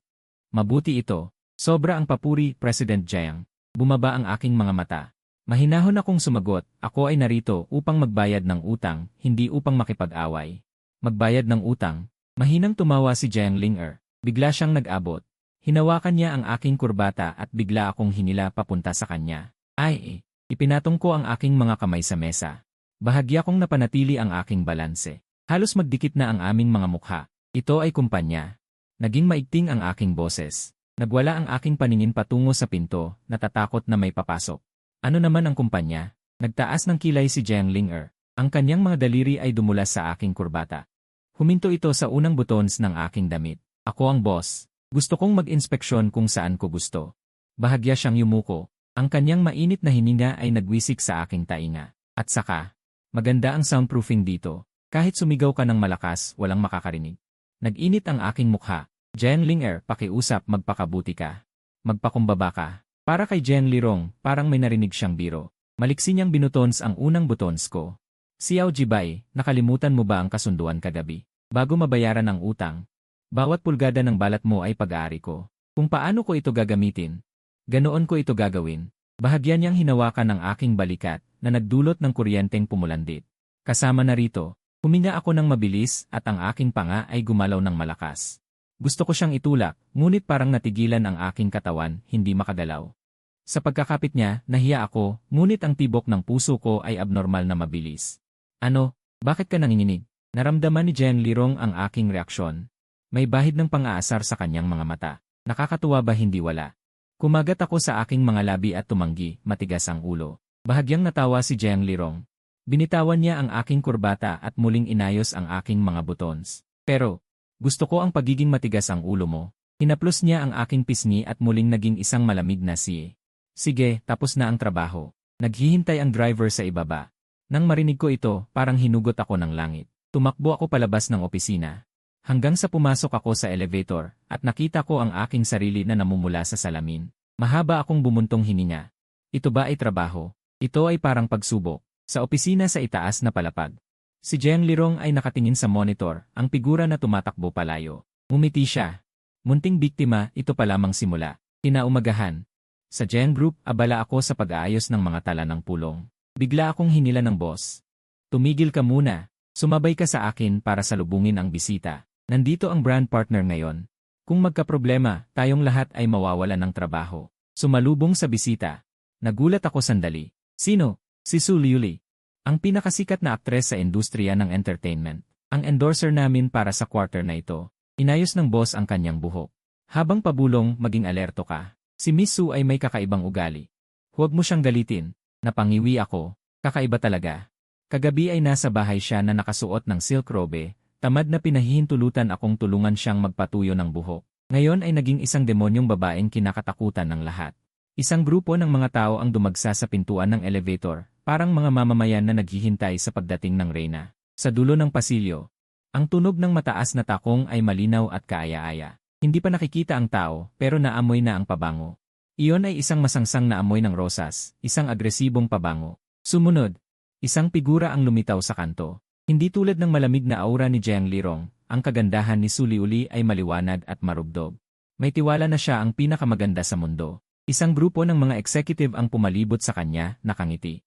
Mabuti ito. Sobra ang papuri, President Jiang. Bumaba ang aking mga mata. Mahinahon akong sumagot, "Ako ay narito upang magbayad ng utang, hindi upang makipag-away." Magbayad ng utang? Mahinang tumawa si Jiang Linger. Bigla siyang nag-abot. Hinawakan niya ang aking kurbata at bigla akong hinila papunta sa kanya. Ipinatong ko ang aking mga kamay sa mesa. Bahagya kong napanatili ang aking balanse. Halos magdikit na ang aming mga mukha. Ito ay kumpanya. Naging maigting ang aking boses. Nagwala ang aking paningin patungo sa pinto, natatakot na may papasok. Ano naman ang kumpanya? Nagtaas ng kilay si Jiang Linger. Ang kanyang mga daliri ay dumulas sa aking kurbata. Huminto ito sa unang buttons ng aking damit. "Ako ang boss." Gusto kong mag-inspeksyon kung saan ko gusto. Bahagya siyang yumuko. Ang kanyang mainit na hininga ay nagwisik sa aking tainga. At saka, maganda ang soundproofing dito. Kahit sumigaw ka ng malakas, walang makakarinig. Nag-init ang aking mukha. Jen Linger, pakiusap, magpakabuti ka. Magpakumbaba ka. Para kay Jen Lirong, parang may narinig siyang biro. Maliksi niyang binutons ang unang butons ko. Xiao Jibay, nakalimutan mo ba ang kasunduan kagabi? Bago mabayaran ang utang, bawat pulgada ng balat mo ay pag-aari ko. Kung paano ko ito gagamitin, ganoon ko ito gagawin. Bahagya niyang hinawakan ng aking balikat na nagdulot ng kuryenteng pumulandit. Kasama na rito, huminga ako ng mabilis at ang aking panga ay gumalaw ng malakas. Gusto ko siyang itulak, ngunit parang natigilan ang aking katawan, hindi makagalaw. Sa pagkakapit niya, nahiya ako, ngunit ang tibok ng puso ko ay abnormal na mabilis. Ano? Bakit ka nanginginig? Naramdaman ni Jen Lirong ang aking reaksyon. May bahid ng pang-aasar sa kanyang mga mata. Nakakatuwa ba hindi wala? Kumagat ako sa aking mga labi at tumanggi, matigas ang ulo. Bahagyang natawa si Jen Lirong. Binitawan niya ang aking kurbata at muling inayos ang aking mga butons. Pero, gusto ko ang pagiging matigas ang ulo mo. Hinaplos niya ang aking pisngi at muling naging isang malamig na siye. Sige, tapos na ang trabaho. Naghihintay ang driver sa ibaba. Nang marinig ko ito, parang hinugot ako ng langit. Tumakbo ako palabas ng opisina. Hanggang sa pumasok ako sa elevator, at nakita ko ang aking sarili na namumula sa salamin. Mahaba akong bumuntong hininga. Ito ba ay trabaho? Ito ay parang pagsubok. Sa opisina sa itaas na palapag. Si Jen Lirong ay nakatingin sa monitor, ang figura na tumatakbo palayo. Ngumiti siya. Munting biktima, ito pa lamang simula. Kinaumagahan. Sa Jen Group, abala ako sa pag-aayos ng mga tala ng pulong. Bigla akong hinila ng boss. Tumigil ka muna. Sumabay ka sa akin para salubungin ang bisita. Nandito ang brand partner ngayon. Kung magkaproblema, tayong lahat ay mawawalan ng trabaho. Sumalubong sa bisita. Nagulat ako sandali. Sino? Si Su Liuli. Ang pinakasikat na aktres sa industriya ng entertainment. Ang endorser namin para sa quarter na ito. Inayos ng boss ang kanyang buhok. Habang pabulong, maging alerto ka. Si Miss Su ay may kakaibang ugali. Huwag mo siyang galitin. Napangiwi ako. Kakaiba talaga. Kagabi ay nasa bahay siya na nakasuot ng silk robe. Tamad na pinahihintulutan akong tulungan siyang magpatuyo ng buhok. Ngayon ay naging isang demonyong babaeng kinakatakutan ng lahat. Isang grupo ng mga tao ang dumagsa sa pintuan ng elevator, parang mga mamamayan na naghihintay sa pagdating ng reyna. Sa dulo ng pasilyo, ang tunog ng mataas na takong ay malinaw at kaaya-aya. Hindi pa nakikita ang tao, pero naamoy na ang pabango. Iyon ay isang masangsang na amoy ng rosas, isang agresibong pabango. Sumunod, isang figura ang lumitaw sa kanto. Hindi tulad ng malamig na aura ni Jen Lirong, ang kagandahan ni Su Liuli ay maliwanag at marugdog. May tiwala na siya ang pinakamaganda sa mundo. Isang grupo ng mga executive ang pumalibot sa kanya, nakangiti.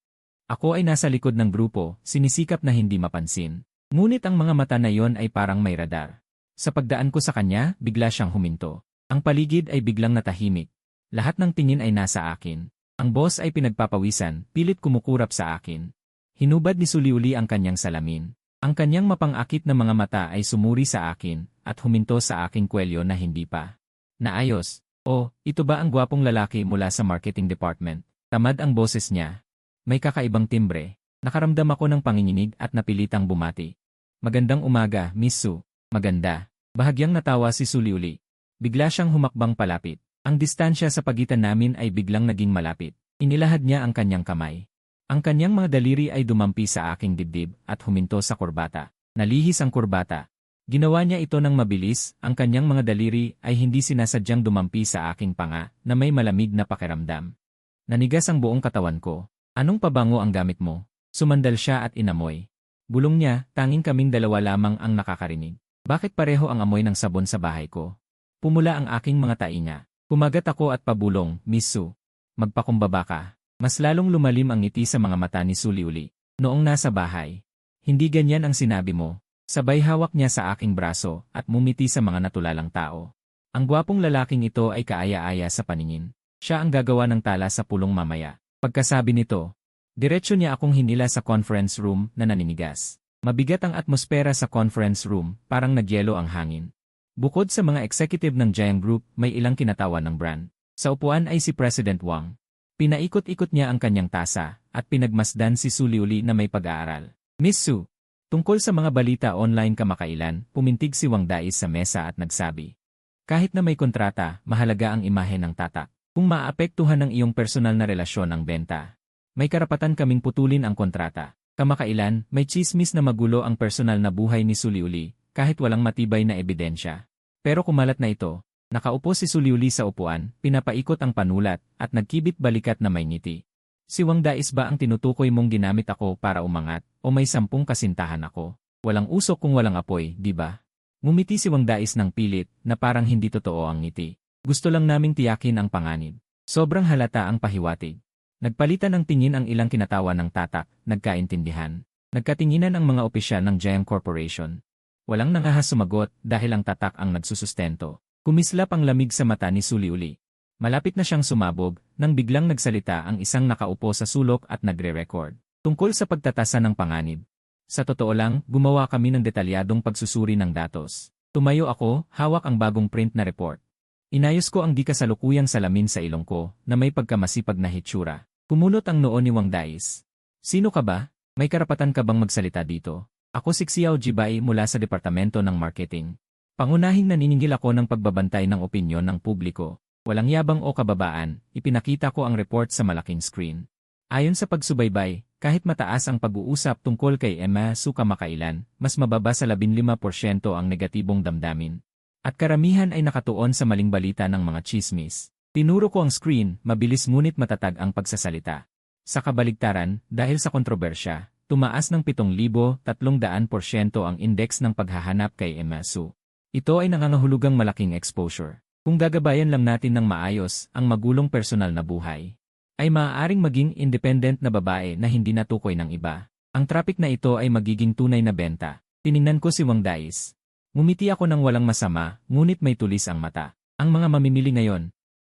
Ako ay nasa likod ng grupo, sinisikap na hindi mapansin. Ngunit ang mga mata na iyon ay parang may radar. Sa pagdaan ko sa kanya, bigla siyang huminto. Ang paligid ay biglang natahimik. Lahat ng tingin ay nasa akin. Ang boss ay pinagpapawisan, pilit kumukurap sa akin. Hinubad ni Suliuli ang kanyang salamin. Ang kanyang mapang-akit na mga mata ay sumuri sa akin, at huminto sa aking kwelyo na hindi pa naayos. Oh, ito ba ang gwapong lalaki mula sa marketing department? Tamad ang boses niya. May kakaibang timbre. Nakaramdam ako ng panginginig at napilitang bumati. Magandang umaga, Miss Su. Maganda. Bahagyang natawa si Suliuli. Bigla siyang humakbang palapit. Ang distansya sa pagitan namin ay biglang naging malapit. Inilahad niya ang kanyang kamay. Ang kanyang mga daliri ay dumampi sa aking dibdib at huminto sa kurbata. Nalihis ang kurbata. Ginawa niya ito ng mabilis, ang kanyang mga daliri ay hindi sinasadyang dumampi sa aking panga na may malamig na pakiramdam. Nanigas ang buong katawan ko. Anong pabango ang gamit mo? Sumandal siya at inamoy. Bulong niya, tanging kaming dalawa lamang ang nakakarinig. Bakit pareho ang amoy ng sabon sa bahay ko? Pumula ang aking mga tainga. Kumagat ako at pabulong, Miss Su. Magpakumbaba ka. Mas lalong lumalim ang ngiti sa mga mata ni Suliuli. Noong nasa bahay. Hindi ganyan ang sinabi mo. Sabay hawak niya sa aking braso at mumiti sa mga natulalang tao. Ang gwapong lalaking ito ay kaaya-aya sa paningin. Siya ang gagawa ng tala sa pulong mamaya. Pagkasabi nito, diretso niya akong hinila sa conference room na naninigas. Mabigat ang atmosfera sa conference room, parang nagyelo ang hangin. Bukod sa mga executive ng Giant Group, may ilang kinatawan ng brand. Sa upuan ay si President Wang. Pinaikot-ikot niya ang kanyang tasa at pinagmasdan si Suliuli na may pag-aaral. Miss Su, tungkol sa mga balita online kamakailan, pumintig si Wang Dais sa mesa at nagsabi. Kahit na may kontrata, mahalaga ang imahe ng tatak. Kung maapektuhan ng iyong personal na relasyon ang benta, may karapatan kaming putulin ang kontrata. Kamakailan, may tsismis na magulo ang personal na buhay ni Suliuli, kahit walang matibay na ebidensya. Pero kumalat na ito, nakaupo si Suliuli sa upuan, pinapaikot ang panulat, at nagkibit balikat na may ngiti. Si Wang Dais ba ang tinutukoy mong ginamit ako para umangat, o may 10 kasintahan ako? Walang usok kung walang apoy, di ba? Ngumiti si Wang Dais ng pilit, na parang hindi totoo ang ngiti. Gusto lang naming tiyakin ang panganib. Sobrang halata ang pahiwatig. Nagpalitan ng tingin ang ilang kinatawa ng tatak, nagkaintindihan. Nagkatinginan ang mga opisyal ng Jiang Corporation. Walang nangahas sumagot dahil ang tatak ang nagsusustento. Kumislap ang lamig sa mata ni Suliuli. Malapit na siyang sumabog, nang biglang nagsalita ang isang nakaupo sa sulok at nagre-record. Tungkol sa pagtatasa ng panganib. Sa totoo lang, gumawa kami ng detalyadong pagsusuri ng datos. Tumayo ako, hawak ang bagong print na report. Inayos ko ang di kasalukuyang salamin sa ilong ko, na may pagkamasipag na hitsura. Kumunot ang noo ni Wang Dais. Sino ka ba? May karapatan ka bang magsalita dito? Ako si Xiao Jibai mula sa Departamento ng Marketing. Pangunahing naniningil ako ng pagbabantay ng opinyon ng publiko. Walang yabang o kababaan, ipinakita ko ang report sa malaking screen. Ayon sa pagsubaybay, kahit mataas ang pag-uusap tungkol kay Emma Su kamakailan, mas mababa sa 15% ang negatibong damdamin. At karamihan ay nakatuon sa maling balita ng mga chismis. Tinuro ko ang screen, mabilis ngunit matatag ang pagsasalita. Sa kabaligtaran, dahil sa kontrobersya, tumaas ng 7,300% ang index ng paghahanap kay Emma Su. Ito ay nangangahulugang malaking exposure. Kung gagabayan lang natin ng maayos ang magulong personal na buhay, ay maaaring maging independent na babae na hindi natukoy ng iba. Ang traffic na ito ay magiging tunay na benta. Tiningnan ko si Wang Dais. Ngumiti ako ng walang masama, ngunit may tulis ang mata. Ang mga mamimili ngayon,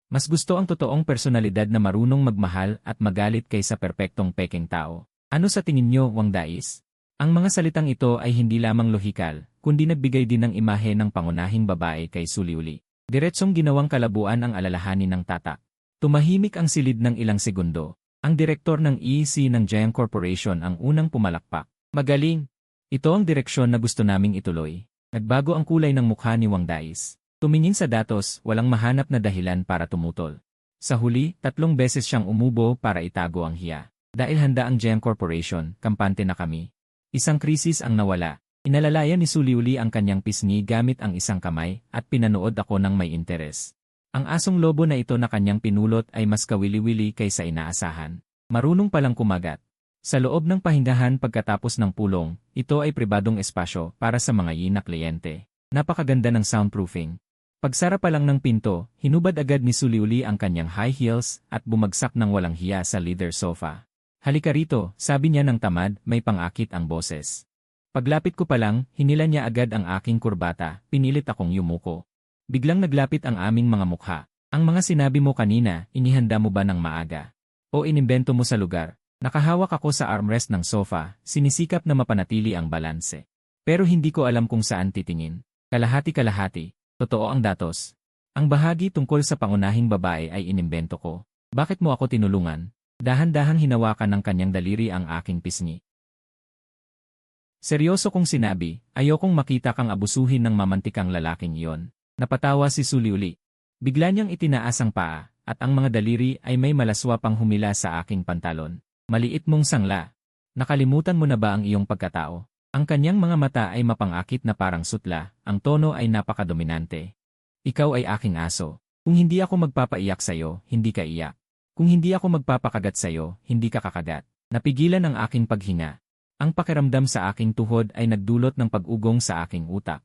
mas gusto ang totoong personalidad na marunong magmahal at magalit kaysa perpektong peking tao. Ano sa tingin nyo, Wang Dais? Ang mga salitang ito ay hindi lamang lohikal, kundi nagbigay din ng imahe ng pangunahing babae kay Suliuli. Diretsong ginawang kalabuan ang alalahanin ng tatak. Tumahimik ang silid ng ilang segundo. Ang direktor ng EC ng Jiang Corporation ang unang pumalakpak. Magaling! Ito ang direksyon na gusto naming ituloy. Nagbago ang kulay ng mukha ni Wang Dais. Tumingin sa datos, walang mahanap na dahilan para tumutol. Sa huli, 3 beses siyang umubo para itago ang hiya. Dahil handa ang Jiang Corporation, kampante na kami. Isang krisis ang nawala. Inalalayan ni Suliuli ang kanyang pisngi gamit ang isang kamay, at pinanood ako ng may interes. Ang asong lobo na ito na kanyang pinulot ay mas kawili-wili kaysa inaasahan. Marunong palang kumagat. Sa loob ng pahingahan pagkatapos ng pulong, ito ay pribadong espasyo para sa mga na kliyente. Napakaganda ng soundproofing. Pagsara pa lang ng pinto, hinubad agad ni Suliuli ang kanyang high heels at bumagsak ng walang hiya sa leather sofa. Halika rito, sabi niya ng tamad, may pangakit ang boses. Paglapit ko pa lang, hinila niya agad ang aking kurbata, pinilit akong yumuko. Biglang naglapit ang aming mga mukha. Ang mga sinabi mo kanina, inihanda mo ba ng maaga? O inimbento mo sa lugar? Nakahawak ako sa armrest ng sofa, sinisikap na mapanatili ang balanse. Pero hindi ko alam kung saan titingin. Kalahati-kalahati. Totoo ang datos. Ang bahagi tungkol sa pangunahing babae ay inimbento ko. Bakit mo ako tinulungan? Dahan-dahang hinawakan ng kanyang daliri ang aking pisngi. Seryoso kong sinabi, ayokong makita kang abusuhin ng mamantikang lalaking iyon. Napatawa si Suliuli. Bigla niyang itinaas ang paa, at ang mga daliri ay may malaswa pang humila sa aking pantalon. Maliit mong sangla. Nakalimutan mo na ba ang iyong pagkatao? Ang kanyang mga mata ay mapangakit na parang sutla, ang tono ay napakadominante. Ikaw ay aking aso. Kung hindi ako magpapaiyak sa'yo, hindi ka iyak. Kung hindi ako magpapakagat sa'yo, hindi ka kakagat. Napigilan ang aking paghinga. Ang pakiramdam sa aking tuhod ay nagdulot ng pag-ugong sa aking utak.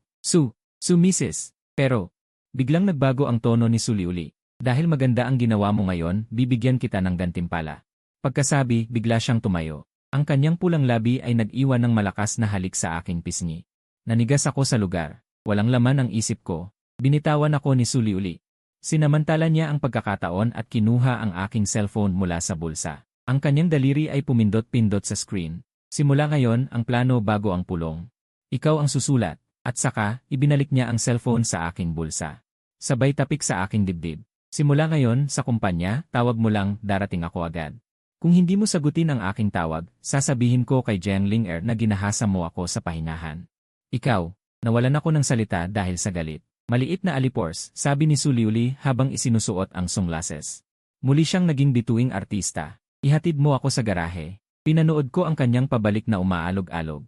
Mrs. Pero, biglang nagbago ang tono ni Suliuli. Dahil maganda ang ginawa mo ngayon, bibigyan kita ng gantimpala. Pagkasabi, bigla siyang tumayo. Ang kanyang pulang labi ay nag-iwan ng malakas na halik sa aking pisngi. Nanigas ako sa lugar. Walang laman ang isip ko. Binitawan ako ni Suliuli. Sinamantala niya ang pagkakataon at kinuha ang aking cellphone mula sa bulsa. Ang kanyang daliri ay pumindot-pindot sa screen. Simula ngayon ang plano bago ang pulong. Ikaw ang susulat. At saka, ibinalik niya ang cellphone sa aking bulsa. Sabay tapik sa aking dibdib. Simula ngayon, sa kumpanya, tawag mo lang, darating ako agad. Kung hindi mo sagutin ang aking tawag, sasabihin ko kay Jiang Ling na ginahasa mo ako sa pahingahan. Ikaw, nawalan ako ng salita dahil sa galit. Maliit na alipors, sabi ni Suliuli habang isinusuot ang sunglasses. Muli siyang naging bituing artista. Ihatid mo ako sa garahe. Pinanood ko ang kanyang pabalik na umaalog-alog.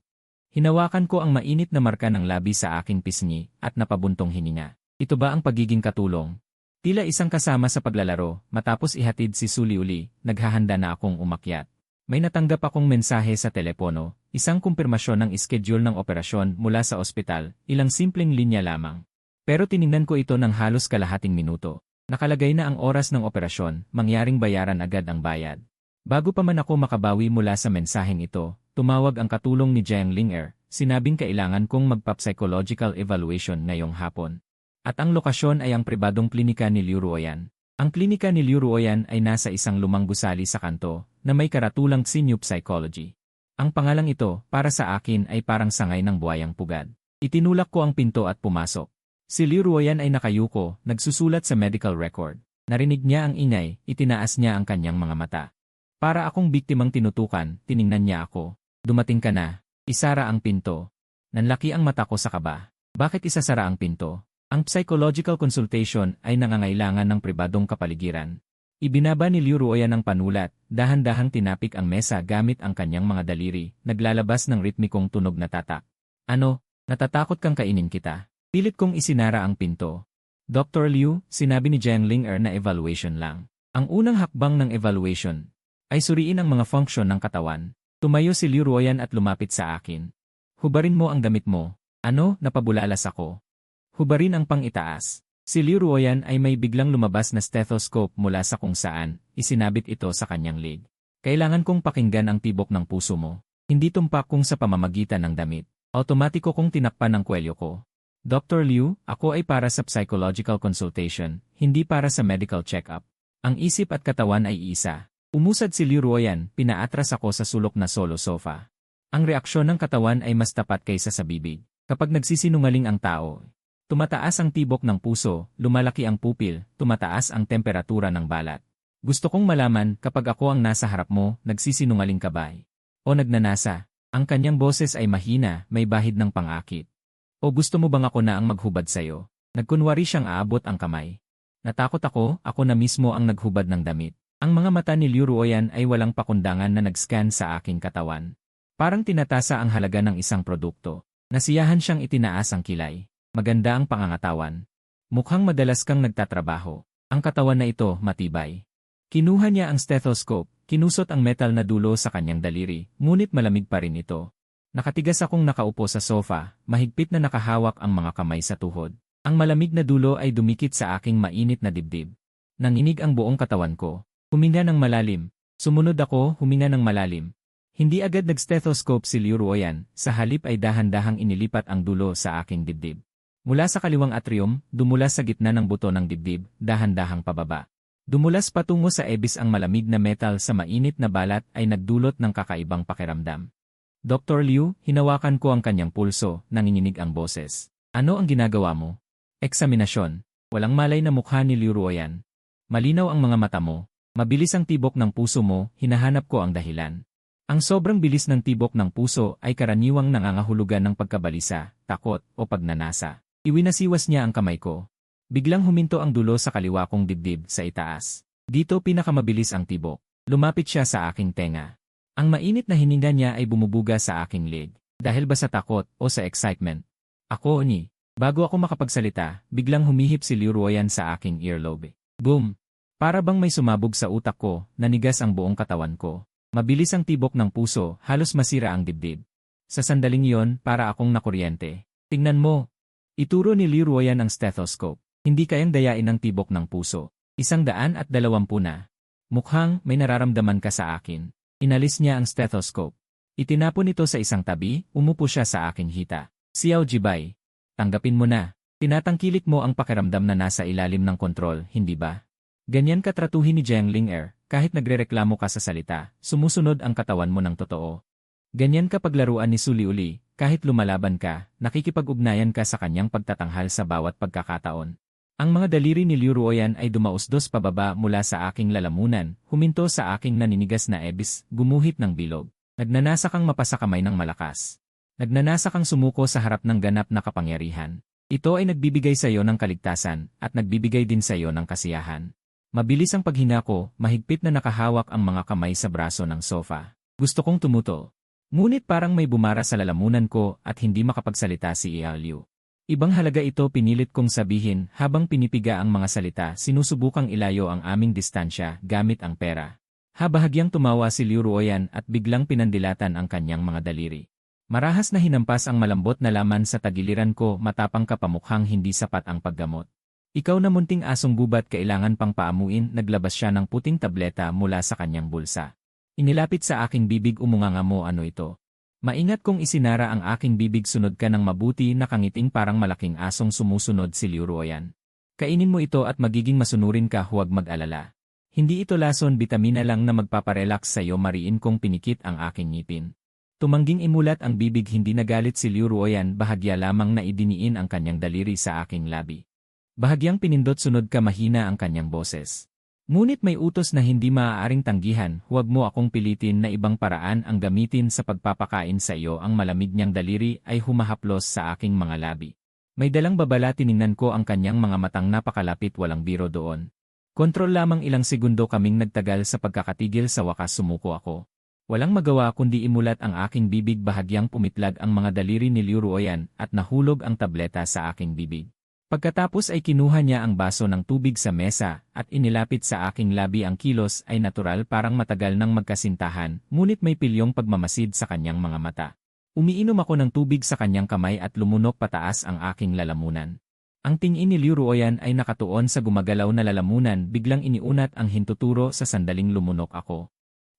Hinawakan ko ang mainit na marka ng labi sa aking pisngi at napabuntong hininga. Ito ba ang pagiging katulong? Tila isang kasama sa paglalaro, matapos ihatid si Suliuli, naghahanda na akong umakyat. May natanggap akong mensahe sa telepono, isang kumpirmasyon ng schedule ng operasyon mula sa ospital, ilang simpleng linya lamang. Pero tiningnan ko ito ng halos kalahating minuto. Nakalagay na ang oras ng operasyon, mangyaring bayaran agad ang bayad. Bago pa man ako makabawi mula sa mensaheng ito, tumawag ang katulong ni Jiang Ling-er, sinabing kailangan kong magpa-psychological evaluation ngayong hapon. At ang lokasyon ay ang pribadong klinika ni Liu Ruoyan. Ang klinika ni Liu Ruoyan ay nasa isang lumang gusali sa kanto, na may karatulang Xinyup Psychology. Ang pangalang ito, para sa akin ay parang sangay ng buhayang pugad. Itinulak ko ang pinto at pumasok. Si Liu Ruoyan ay nakayuko, nagsusulat sa medical record. Narinig niya ang ingay, itinaas niya ang kanyang mga mata. Para akong biktimang tinutukan, tiningnan niya ako. Dumating ka na. Isara ang pinto. Nanlaki ang mata ko sa kaba. Bakit isasara ang pinto? Ang psychological consultation ay nangangailangan ng pribadong kapaligiran. Ibinaba ni Liu Ruoyan ang panulat, dahan-dahang tinapik ang mesa gamit ang kanyang mga daliri, naglalabas ng ritmikong tunog na tatak. Ano, natatakot kang kainin kita? Pilit kong isinara ang pinto. Dr. Liu, sinabi ni Jiang Ling-er na evaluation lang. Ang unang hakbang ng evaluation ay suriin ang mga function ng katawan. Tumayo si Liu Ruoyan at lumapit sa akin. Hubarin mo ang damit mo. Ano, napabulalas ako. Hubarin ang pang-itaas. Si Liu Ruoyan ay may biglang lumabas na stethoscope mula sa kung saan, isinabit ito sa kanyang leg. Kailangan kong pakinggan ang tibok ng puso mo. Hindi tumpak kung sa pamamagitan ng damit. Automatiko kong tinakpan ang kwelyo ko. Dr. Liu, ako ay para sa psychological consultation, hindi para sa medical check-up. Ang isip at katawan ay iisa. Umusad si Liu Ruoyan, pinaatras ako sa sulok na solo sofa. Ang reaksyon ng katawan ay mas tapat kaysa sa bibig. Kapag nagsisinungaling ang tao, tumataas ang tibok ng puso, lumalaki ang pupil, tumataas ang temperatura ng balat. Gusto kong malaman kapag ako ang nasa harap mo, nagsisinungaling ka ba? O nagnanasa? Ang kanyang boses ay mahina, may bahid ng pangakit. O gusto mo bang ako na ang maghubad sa'yo? Nagkunwari siyang aabot ang kamay. Natakot ako na mismo ang naghubad ng damit. Ang mga mata ni Liu Ruoyan ay walang pakundangan na nag-scan sa aking katawan. Parang tinatasa ang halaga ng isang produkto. Nasiyahan siyang itinaas ang kilay. Maganda ang pangangatawan. Mukhang madalas kang nagtatrabaho. Ang katawan na ito, matibay. Kinuha niya ang stethoscope, kinusot ang metal na dulo sa kanyang daliri, ngunit malamig pa rin ito. Nakatigas akong nakaupo sa sofa, mahigpit na nakahawak ang mga kamay sa tuhod. Ang malamig na dulo ay dumikit sa aking mainit na dibdib. Nanginig ang buong katawan ko. Huminga ng malalim. Sumunod ako, huminga ng malalim. Hindi agad nag-stethoscope si Liu Ruoyan, sa halip ay dahan-dahang inilipat ang dulo sa aking dibdib. Mula sa kaliwang atrium, dumulas sa gitna ng buto ng dibdib, dahan-dahang pababa. Dumulas patungo sa ebis ang malamig na metal sa mainit na balat ay nagdulot ng kakaibang pakiramdam. Dr. Liu, hinawakan ko ang kanyang pulso, nanginginig ang boses. Ano ang ginagawa mo? Eksaminasyon. Walang malay na mukha ni Liu Ruoyan. Malinaw ang mga mata mo. Mabilis ang tibok ng puso mo, hinahanap ko ang dahilan. Ang sobrang bilis ng tibok ng puso ay karaniwang nangangahulugan ng pagkabalisa, takot, o pagnanasa. Iwinasiwas niya ang kamay ko. Biglang huminto ang dulo sa kaliwa kong dibdib sa itaas. Dito pinakamabilis ang tibok. Lumapit siya sa aking tenga. Ang mainit na hininga niya ay bumubuga sa aking leg. Dahil ba sa takot o sa excitement? Ako ni. Bago ako makapagsalita, biglang humihip si Liu Ruoyan sa aking earlobe. Boom! Para bang may sumabog sa utak ko, nanigas ang buong katawan ko. Mabilis ang tibok ng puso, halos masira ang dibdib. Sa sandaling iyon, para akong nakuryente. Tingnan mo. Ituro ni Liu Ruoyan ang stethoscope. Hindi kayang dayain ang tibok ng puso. 120 na. Mukhang may nararamdaman ka sa akin. Inalis niya ang stethoscope. Itinapon ito sa isang tabi, umupo siya sa aking hita. Xiao Jibay. Tanggapin mo na. Tinatangkilik mo ang pakiramdam na nasa ilalim ng kontrol, hindi ba? Ganyan katratuhin ni Jiang Ling-er, kahit nagrereklamo ka sa salita, sumusunod ang katawan mo ng totoo. Ganyan ka paglaruan ni Suliuli, kahit lumalaban ka, nakikipag-ugnayan ka sa kanyang pagtatanghal sa bawat pagkakataon. Ang mga daliri ni Liu Ruoyan ay dumausdos pababa mula sa aking lalamunan, huminto sa aking naninigas na ebis, gumuhit ng bilog. Nagnanasa kang mapasakamay ng malakas. Nagnanasa kang sumuko sa harap ng ganap na kapangyarihan. Ito ay nagbibigay sa iyo ng kaligtasan at nagbibigay din sa iyo ng kasiyahan. Mabilis ang paghinako, mahigpit na nakahawak ang mga kamay sa braso ng sofa. Gusto kong tumuto. Ngunit parang may bumara sa lalamunan ko at hindi makapagsalita si Liu. Ibang halaga ito pinilit kong sabihin habang pinipiga ang mga salita sinusubukang ilayo ang aming distansya gamit ang pera. Habahagyang tumawa si Liu Ruoyan at biglang pinandilatan ang kanyang mga daliri. Marahas na hinampas ang malambot na laman sa tagiliran ko matapang kapamukhang hindi sapat ang paggamot. Ikaw na munting asong gubat kailangan pang paamuin, naglabas siya ng puting tableta mula sa kanyang bulsa. Inilapit sa aking bibig, umunganga mo, ano ito? Maingat kong isinara ang aking bibig, sunod ka ng mabuti, nakangiting parang malaking asong sumusunod si Liu Ruoyan. Kainin mo ito at magiging masunurin ka, huwag mag-alala. Hindi ito lason, bitamina lang na magpaparelax sa iyo, mariin kong pinikit ang aking ngipin. Tumangging imulat ang bibig, hindi nagalit si Liu Ruoyan, bahagya lamang na idiniin ang kanyang daliri sa aking labi. Bahagyang pinindot, sunod ka, mahina ang kanyang boses. Ngunit may utos na hindi maaaring tanggihan, huwag mo akong pilitin na ibang paraan ang gamitin sa pagpapakain sa iyo. Ang malamig niyang daliri ay humahaplos sa aking mga labi. May dalang babala, tiningnan ko ang kanyang mga matang napakalapit, walang biro doon. Kontrol lamang, ilang segundo kaming nagtagal sa pagkakatigil, sa wakas sumuko ako. Walang magawa kundi imulat ang aking bibig, bahagyang pumitlag ang mga daliri ni Liu Ruoyan at nahulog ang tableta sa aking bibig. Pagkatapos ay kinuha niya ang baso ng tubig sa mesa at inilapit sa aking labi. Ang kilos ay natural, parang matagal nang magkasintahan, ngunit may pilyong pagmamasid sa kanyang mga mata. Umiinom ako ng tubig sa kanyang kamay at lumunok pataas ang aking lalamunan. Ang tingin ni Liu Ruoyan ay nakatuon sa gumagalaw na lalamunan, biglang iniunat ang hintuturo, sa sandaling lumunok ako.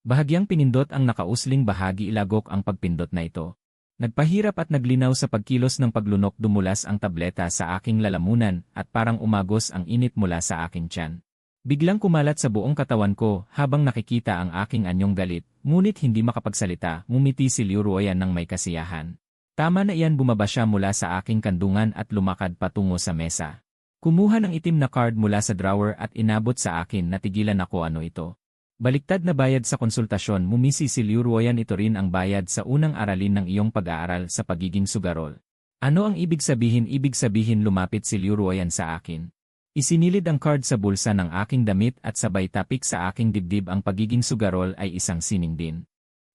Bahagyang pinindot ang nakausling bahagi, ilagok ang pagpindot na ito. Nagpahirap at naglinaw sa pagkilos ng paglunok, dumulas ang tableta sa aking lalamunan at parang umagos ang init mula sa aking tiyan. Biglang kumalat sa buong katawan ko habang nakikita ang aking anyong galit, ngunit hindi makapagsalita. Ngumiti si Liu Ruoyan ng may kasiyahan. Tama na iyan, bumaba siya mula sa aking kandungan at lumakad patungo sa mesa. Kumuha ng itim na card mula sa drawer at inabot sa akin. Natigilan ako, ano ito? Baliktad na bayad sa konsultasyon, mumisi si Liu Ruoyan. Ito rin ang bayad sa unang aralin ng iyong pag-aaral sa pagiging sugarol. Ano ang ibig sabihin? Ibig sabihin, lumapit si Liu Ruoyan sa akin. Isinilid ang card sa bulsa ng aking damit at sabay tapik sa aking dibdib. Ang pagiging sugarol ay isang sining din.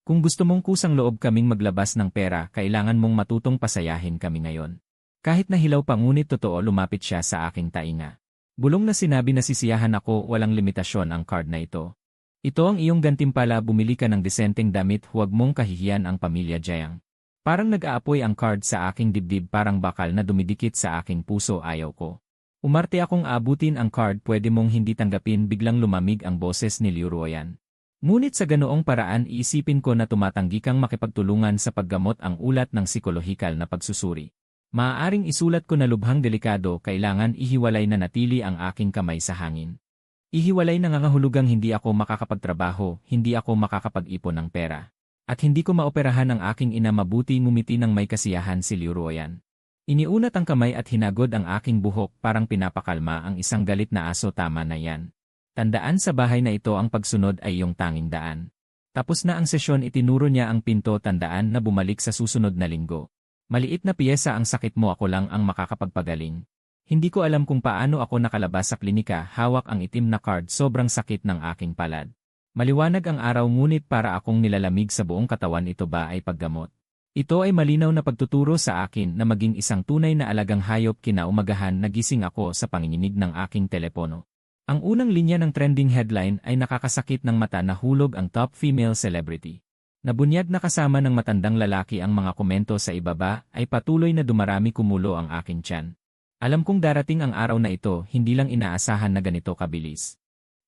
Kung gusto mong kusang loob kaming maglabas ng pera, kailangan mong matutong pasayahin kami ngayon. Kahit nahilaw pa, ngunit totoo, lumapit siya sa aking tainga. Bulong na sinabi, nasisiyahan ako, walang limitasyon ang card na ito. Ito ang iyong gantimpala, bumili ka ng disenteng damit, huwag mong kahihiyan ang pamilya Jiang. Parang nag-aapoy ang card sa aking dibdib, parang bakal na dumidikit sa aking puso, ayaw ko. Umarte akong abutin ang card, pwede mong hindi tanggapin. Biglang lumamig ang boses ni Liu Ruoyan. Ngunit sa ganoong paraan, iisipin ko na tumatanggi kang makipagtulungan sa paggamot, ang ulat ng psikolohikal na pagsusuri. Maaaring isulat ko na lubhang delikado, kailangan ihiwalay na natili ang aking kamay sa hangin. Ihiwalay, nangangahulugang hindi ako makakapagtrabaho, hindi ako makakapag-ipon ng pera. At hindi ko maoperahan ang aking ina. Mabuti, ngumiti ng may kasiyahan si Liu Ruoyan. Iniunat ang kamay at hinagod ang aking buhok, parang pinapakalma ang isang galit na aso. Tama na yan. Tandaan, sa bahay na ito ang pagsunod ay iyong tanging daan. Tapos na ang sesyon, itinuro niya ang pinto. Tandaan na bumalik sa susunod na linggo. Maliit na piyesa ang sakit mo, ako lang ang makakapagpagaling. Hindi ko alam kung paano ako nakalabas sa klinika, hawak ang itim na card, sobrang sakit ng aking palad. Maliwanag ang araw, ngunit para akong nilalamig sa buong katawan. Ito ba ay paggamot? Ito ay malinaw na pagtuturo sa akin na maging isang tunay na alagang hayop. Kinaumagahan, nagising ako sa panginginig ng aking telepono. Ang unang linya ng trending headline ay nakakasakit ng mata, nahulog ang top female celebrity. Nabunyag na kasama ng matandang lalaki. Ang mga komento sa ibaba ay patuloy na dumarami, kumulo ang aking tiyan. Alam kong darating ang araw na ito, hindi lang inaasahan na ganito kabilis.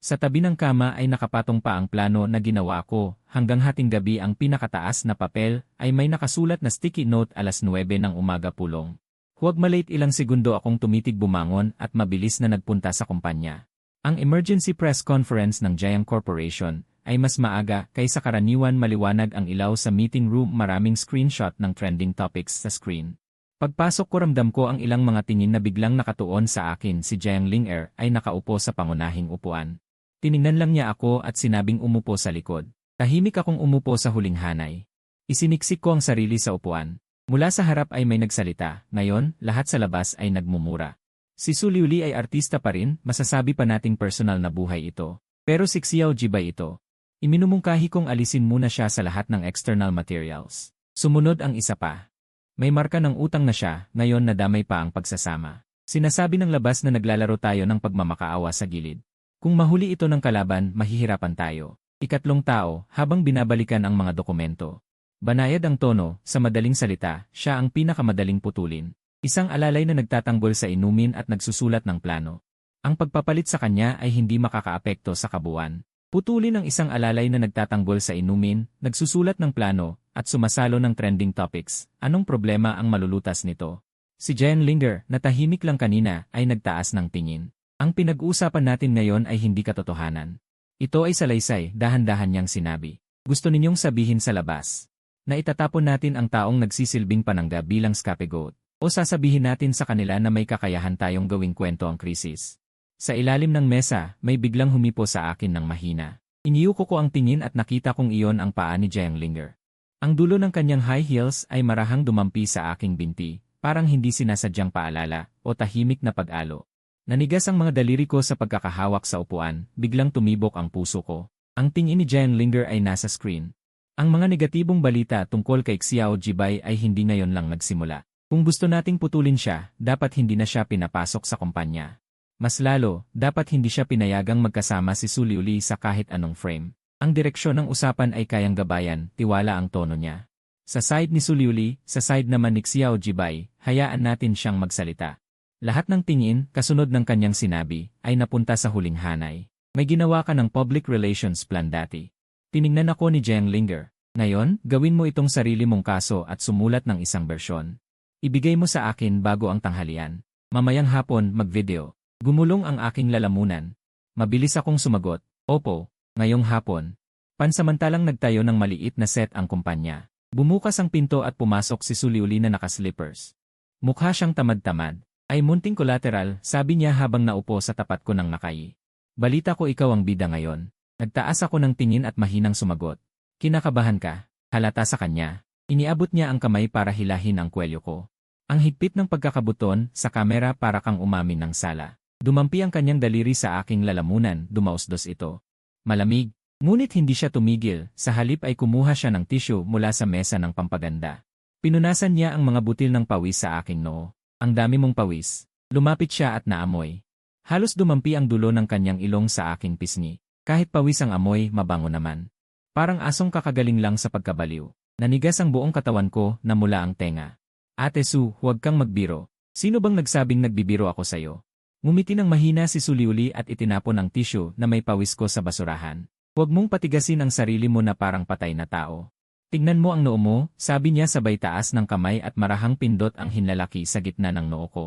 Sa tabi ng kama ay nakapatong pa ang plano na ginawa ko. Hanggang hating gabi, ang pinakataas na papel ay may nakasulat na sticky note, 9:00 ng umaga, pulong. Huwag malate. Ilang segundo akong tumitig, bumangon at mabilis na nagpunta sa kumpanya. Ang emergency press conference ng Jiang Corporation ay mas maaga kaysa karaniwan. Maliwanag ang ilaw sa meeting room, maraming screenshot ng trending topics sa screen. Pagpasok ko, ramdam ko ang ilang mga tingin na biglang nakatuon sa akin. Si Jiang Ling'er ay nakaupo sa pangunahing upuan. Tiningnan lang niya ako at sinabing umupo sa likod. Tahimik akong umupo sa huling hanay. Isiniksik ko ang sarili sa upuan. Mula sa harap ay may nagsalita, ngayon, lahat sa labas ay nagmumura. Si Su Liuli ay artista pa rin, masasabi pa nating personal na buhay ito. Pero si Xiao Jibay ito. Iminumungkahi kong alisin muna siya sa lahat ng external materials. Sumunod ang isa pa. May marka ng utang na siya, ngayon nadamay pa ang pagsasama. Sinasabi ng labas na naglalaro tayo ng pagmamakaawa sa gilid. Kung mahuli ito ng kalaban, mahihirapan tayo. Ikatlong tao, habang binabalikan ang mga dokumento. Banayad ang tono, sa madaling salita, siya ang pinakamadaling putulin. Isang alalay na nagtatanggol sa inumin at nagsusulat ng plano. Ang pagpapalit sa kanya ay hindi makakaapekto sa kabuuan. Putulin ang isang alalay na nagtatanggol sa inumin, nagsusulat ng plano, at sumasalo ng trending topics. Anong problema ang malulutas nito? Si Jen Linger, na tahimik lang kanina, ay nagtaas ng tingin. Ang pinag-uusapan natin ngayon ay hindi katotohanan. Ito ay salaysay, dahan-dahan niyang sinabi. Gusto ninyong sabihin sa labas na itatapon natin ang taong nagsisilbing panangga bilang scapegoat, o sasabihin natin sa kanila na may kakayahan tayong gawing kwento ang krisis. Sa ilalim ng mesa, may biglang humipo sa akin ng mahina. Iniyuko ko ang tingin at nakita kong iyon ang paa ni Jiang Linger. Ang dulo ng kanyang high heels ay marahang dumampi sa aking binti, parang hindi sinasadyang paalala o tahimik na pag-alo. Nanigas ang mga daliri ko sa pagkakahawak sa upuan, biglang tumibok ang puso ko. Ang tingin ni Jiang Linger ay nasa screen. Ang mga negatibong balita tungkol kay Xiao Jibay ay hindi ngayon lang nagsimula. Kung gusto nating putulin siya, dapat hindi na siya pinapasok sa kumpanya. Mas lalo, dapat hindi siya pinayagang magkasama si Su Liuli sa kahit anong frame. Ang direksyon ng usapan ay kayang gabayan, tiwala ang tono niya. Sa side ni Su Liuli, sa side naman ni Xiao Jibay, hayaan natin siyang magsalita. Lahat ng tingin, kasunod ng kanyang sinabi, ay napunta sa huling hanay. May ginawa ka ng public relations plan dati. Tiningnan ako ni Jiang Linger. Ngayon, gawin mo itong sarili mong kaso at sumulat ng isang bersyon. Ibigay mo sa akin bago ang tanghalian. Mamayang hapon, mag-video. Gumulong ang aking lalamunan. Mabilis akong sumagot, opo, ngayong hapon. Pansamantalang nagtayo ng maliit na set ang kumpanya. Bumukas ang pinto at pumasok si Su Liuli na naka-slippers. Mukha siyang tamad-tamad. Ay munting collateral, sabi niya habang naupo sa tapat ko ng nakayi. Balita ko ikaw ang bida ngayon. Nagtaas ako ng tingin at mahinang sumagot. Kinakabahan ka? Halata sa kanya. Iniabot niya ang kamay para hilahin ang kwelyo ko. Ang higpit ng pagkakabuton sa kamera para kang umamin ng sala. Dumampi ang kanyang daliri sa aking lalamunan, dumausdos ito. Malamig. Ngunit hindi siya tumigil, sa halip ay kumuha siya ng tissue mula sa mesa ng pampaganda. Pinunasan niya ang mga butil ng pawis sa aking noo. Ang dami mong pawis. Lumapit siya at naamoy. Halos dumampi ang dulo ng kanyang ilong sa aking pisngi. Kahit pawis ang amoy, mabango naman. Parang asong kakagaling lang sa pagkabaliw. Nanigas ang buong katawan ko na mula ang tenga. Ate Su, huwag kang magbiro. Sino bang nagsabing nagbibiro ako sayo? Ngumiti ng mahina si Su Liuli at itinapon ang tissue na may pawis ko sa basurahan. Huwag mong patigasin ang sarili mo na parang patay na tao. Tignan mo ang noo mo, sabi niya sabay taas ng kamay at marahang pindot ang hinlalaki sa gitna ng noo ko.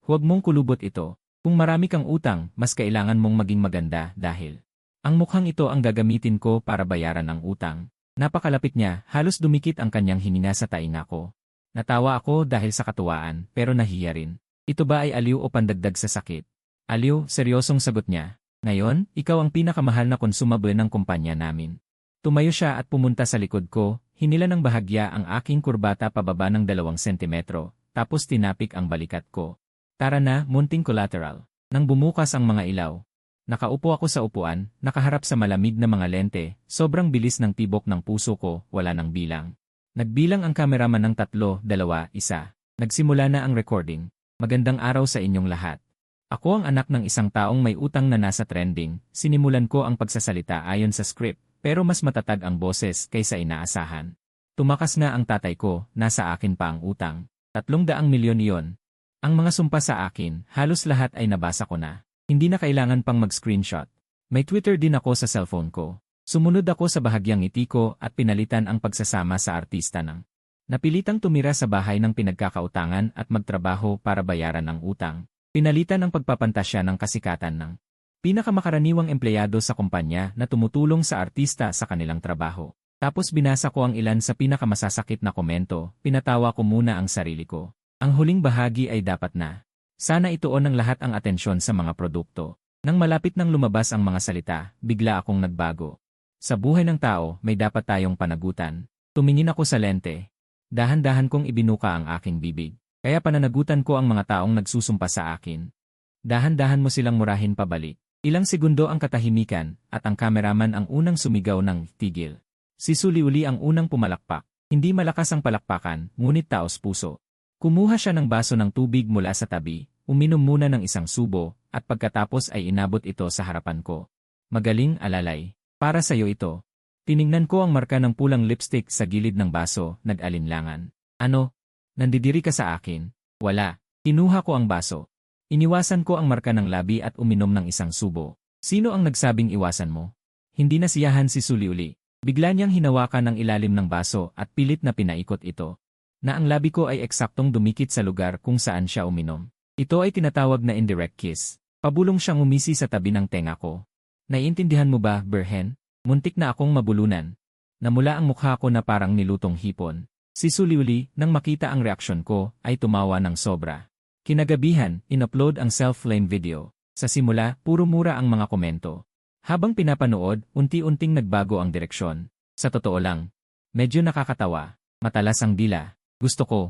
Huwag mong kulubot ito. Kung marami kang utang, mas kailangan mong maging maganda dahil ang mukhang ito ang gagamitin ko para bayaran ang utang. Napakalapit niya, halos dumikit ang kanyang hininga sa tainga ko. Natawa ako dahil sa katuwaan, pero nahiya rin. Ito ba ay aliw o pandagdag sa sakit? Aliw, seryosong sagot niya. Ngayon, ikaw ang pinakamahal na konsumable ng kumpanya namin. Tumayo siya at pumunta sa likod ko, hinila ng bahagya ang aking kurbata pababa ng 2 sentimetro, tapos tinapik ang balikat ko. Tara na, munting collateral. Nang bumukas ang mga ilaw. Nakaupo ako sa upuan, nakaharap sa malamig na mga lente, sobrang bilis ng tibok ng puso ko, wala nang bilang. Nagbilang ang kameraman ng 3, 2, 1. Nagsimula na ang recording. Magandang araw sa inyong lahat. Ako ang anak ng isang taong may utang na nasa trending, sinimulan ko ang pagsasalita ayon sa script, pero mas matatag ang boses kaysa inaasahan. Tumakas na ang tatay ko, nasa akin pa ang utang. 300 milyon iyon. Ang mga sumpa sa akin, halos lahat ay nabasa ko na. Hindi na kailangan pang mag-screenshot. May Twitter din ako sa cellphone ko. Sumunod ako sa bahagyang ngiti ko at pinalitan ang pagsasama sa artista ng napilitang tumira sa bahay ng pinagkakautangan at magtrabaho para bayaran ang utang. Pinalitan ang pagpapantasya ng kasikatan ng pinakamakaraniwang empleyado sa kumpanya na tumutulong sa artista sa kanilang trabaho. Tapos binasa ko ang ilan sa pinakamasasakit na komento, pinatawa ko muna ang sarili ko. Ang huling bahagi ay dapat na. Sana ituon ng lahat ang atensyon sa mga produkto. Nang malapit nang lumabas ang mga salita, bigla akong nagbago. Sa buhay ng tao, may dapat tayong panagutan. Tumingin ako sa lente. Dahan-dahan kong ibinuka ang aking bibig. Kaya pananagutan ko ang mga taong nagsusumpa sa akin. Dahan-dahan mo silang murahin pabalik. Ilang segundo ang katahimikan, at ang kameraman ang unang sumigaw ng tigil. Si Suliuli ang unang pumalakpak. Hindi malakas ang palakpakan, ngunit taos puso. Kumuha siya ng baso ng tubig mula sa tabi, uminom muna ng isang subo, at pagkatapos ay inabot ito sa harapan ko. Magaling, alalay. Para sa'yo ito. Tiningnan ko ang marka ng pulang lipstick sa gilid ng baso, nag-alinlangan. Ano? Nandidiri ka sa akin? Wala. Kinuha ko ang baso. Iniwasan ko ang marka ng labi at uminom ng isang subo. Sino ang nagsabing iwasan mo? Hindi nasiyahan si Suliuli. Bigla niyang hinawakan ang ilalim ng baso at pilit na pinaikot ito. Na ang labi ko ay eksaktong dumikit sa lugar kung saan siya uminom. Ito ay tinatawag na indirect kiss. Pabulong siyang umisi sa tabi ng tenga ko. Naiintindihan mo ba, Berhen? Muntik na akong mabulunan. Namula ang mukha ko na parang nilutong hipon. Si Suliuli, nang makita ang reaksyon ko, ay tumawa ng sobra. Kinagabihan, in-upload ang self-flame video. Sa simula, puro mura ang mga komento. Habang pinapanood, unti-unting nagbago ang direksyon. Sa totoo lang, medyo nakakatawa. Matalas ang dila. Gusto ko.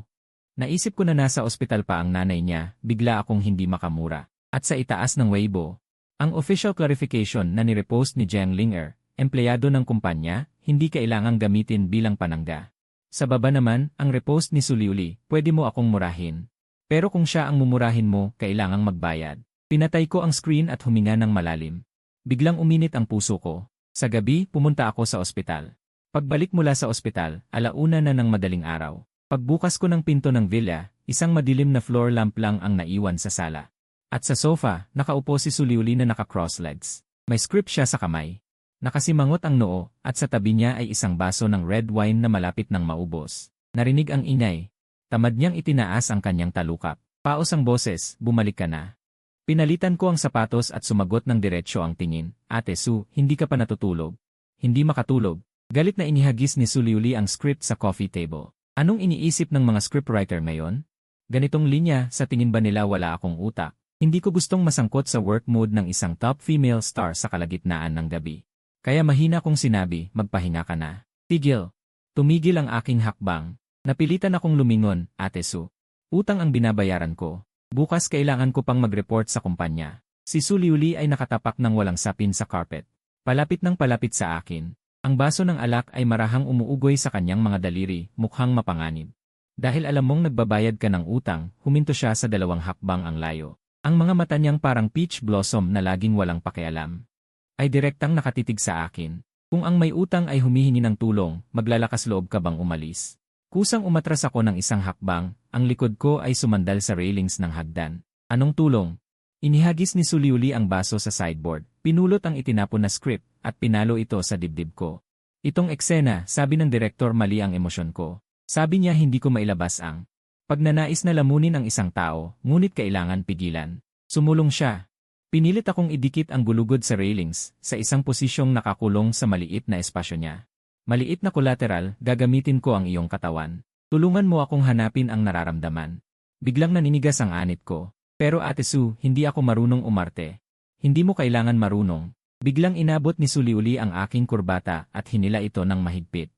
Naisip ko na nasa ospital pa ang nanay niya, bigla akong hindi makamura. At sa itaas ng Weibo, ang official clarification na nirepost ni Jiang Linger, empleyado ng kumpanya, hindi kailangang gamitin bilang panangga. Sa baba naman, ang repost ni Suliuli, pwede mo akong murahin. Pero kung siya ang mumurahin mo, kailangang magbayad. Pinatay ko ang screen at huminga ng malalim. Biglang uminit ang puso ko. Sa gabi, pumunta ako sa ospital. Pagbalik mula sa ospital, 1:00 na ng madaling araw. Pagbukas ko ng pinto ng villa, isang madilim na floor lamp lang ang naiwan sa sala. At sa sofa, nakaupo si Suliuli na naka-cross legs. May script siya sa kamay. Nakasimangot ang noo, at sa tabi niya ay isang baso ng red wine na malapit nang maubos. Narinig ang ingay. Tamad niyang itinaas ang kanyang talukap. Paos ang boses, bumalik ka na. Pinalitan ko ang sapatos at sumagot ng diretsyo ang tingin. Ate Su, hindi ka pa natutulog. Hindi makatulog. Galit na inihagis ni Suliuli ang script sa coffee table. Anong iniisip ng mga scriptwriter ngayon? Ganitong linya, sa tingin ba nila wala akong utak? Hindi ko gustong masangkot sa work mode ng isang top female star sa kalagitnaan ng gabi. Kaya mahina kong sinabi, magpahinga ka na. Tigil. Tumigil ang aking hakbang. Napilitan akong lumingon, Ate Su. Utang ang binabayaran ko. Bukas kailangan ko pang mag-report sa kumpanya. Si Suliuli ay nakatapak ng walang sapin sa carpet. Palapit ng palapit sa akin. Ang baso ng alak ay marahang umuugoy sa kanyang mga daliri, mukhang mapanganib. Dahil alam mong nagbabayad ka ng utang, huminto siya sa 2 hakbang ang layo. Ang mga mata niyang parang peach blossom na laging walang pakialam. Ay direktang nakatitig sa akin. Kung ang may utang ay humihingi ng tulong, maglalakas loob ka bang umalis? Kusang umatras ako ng isang hakbang, ang likod ko ay sumandal sa railings ng hagdan. Anong tulong? Inihagis ni Suliuli ang baso sa sideboard, pinulot ang itinapon na script, at pinalo ito sa dibdib ko. Itong eksena, sabi ng direktor, mali ang emosyon ko. Sabi niya hindi ko mailabas ang pagnanais na lamunin ang isang tao, ngunit kailangan pigilan. Sumulong siya. Pinilit akong idikit ang gulugod sa railings, sa isang posisyong nakakulong sa maliit na espasyo niya. Maliit na collateral, gagamitin ko ang iyong katawan. Tulungan mo akong hanapin ang nararamdaman. Biglang naninigas ang anit ko. Pero Ate Su, hindi ako marunong umarte. Hindi mo kailangan marunong. Biglang inabot ni Suliuli ang aking kurbata at hinila ito ng mahigpit.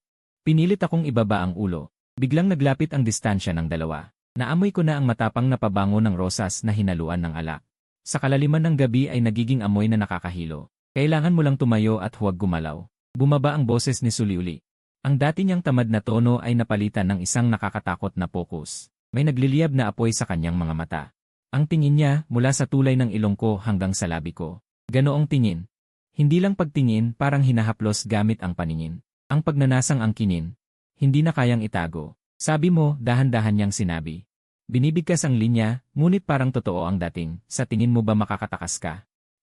Pinilit akong ibaba ang ulo. Biglang naglapit ang distansya ng dalawa. Naamoy ko na ang matapang na pabango ng rosas na hinaluan ng alak. Sa kalaliman ng gabi ay nagiging amoy na nakakahilo. Kailangan mo lang tumayo at huwag gumalaw. Bumaba ang boses ni Suliuli. Ang dati niyang tamad na tono ay napalitan ng isang nakakatakot na focus. May nagliliyab na apoy sa kanyang mga mata. Ang tingin niya mula sa tulay ng ilong ko hanggang sa labi ko. Ganoong tingin. Hindi lang pagtingin, parang hinahaplos gamit ang paningin. Ang pagnanasang angkinin. Hindi na kayang itago. Sabi mo, dahan-dahan niyang sinabi. Binibigkas ang linya, ngunit parang totoo ang dating. Sa tingin mo ba makakatakas ka?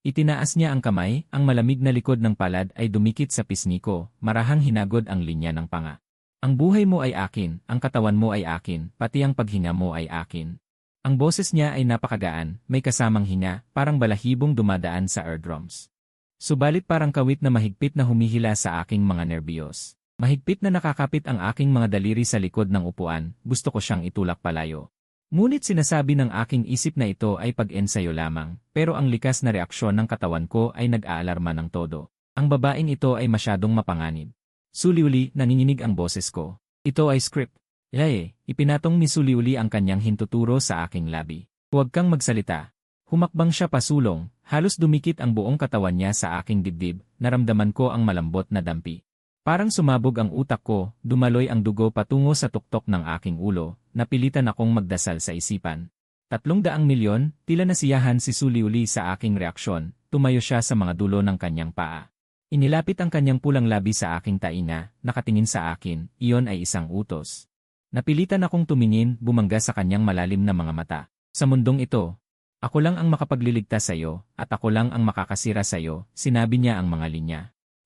Itinaas niya ang kamay, ang malamig na likod ng palad ay dumikit sa pisngi ko, marahang hinagod ang linya ng panga. Ang buhay mo ay akin, ang katawan mo ay akin, pati ang paghinga mo ay akin. Ang boses niya ay napakagaan, may kasamang hinga, parang balahibong dumadaan sa eardrums. Subalit parang kawit na mahigpit na humihila sa aking mga nerbiyos. Mahigpit na nakakapit ang aking mga daliri sa likod ng upuan, gusto ko siyang itulak palayo. Ngunit sinasabi ng aking isip na ito ay pag-ensayo lamang, pero ang likas na reaksyon ng katawan ko ay nag-aalarma ng todo. Ang babaeng ito ay masyadong mapanganib. Suliuli, nanginginig ang boses ko. Ito ay script. Ipinatong ni Suliuli ang kanyang hintuturo sa aking labi. Huwag kang magsalita. Humakbang siya pasulong, halos dumikit ang buong katawan niya sa aking dibdib, naramdaman ko ang malambot na dampi. Parang sumabog ang utak ko, dumaloy ang dugo patungo sa tuktok ng aking ulo, napilitan akong magdasal sa isipan. 300 milyon, tila nasiyahan si Suliuli sa aking reaksyon, tumayo siya sa mga dulo ng kanyang paa. Inilapit ang kanyang pulang labi sa aking tainga, nakatingin sa akin, iyon ay isang utos. Napilitan akong tumingin, bumangga sa kanyang malalim na mga mata. Sa mundong ito, ako lang ang makapagliligtas sa iyo, at ako lang ang makakasira sa iyo, sinabi niya ang mga linya.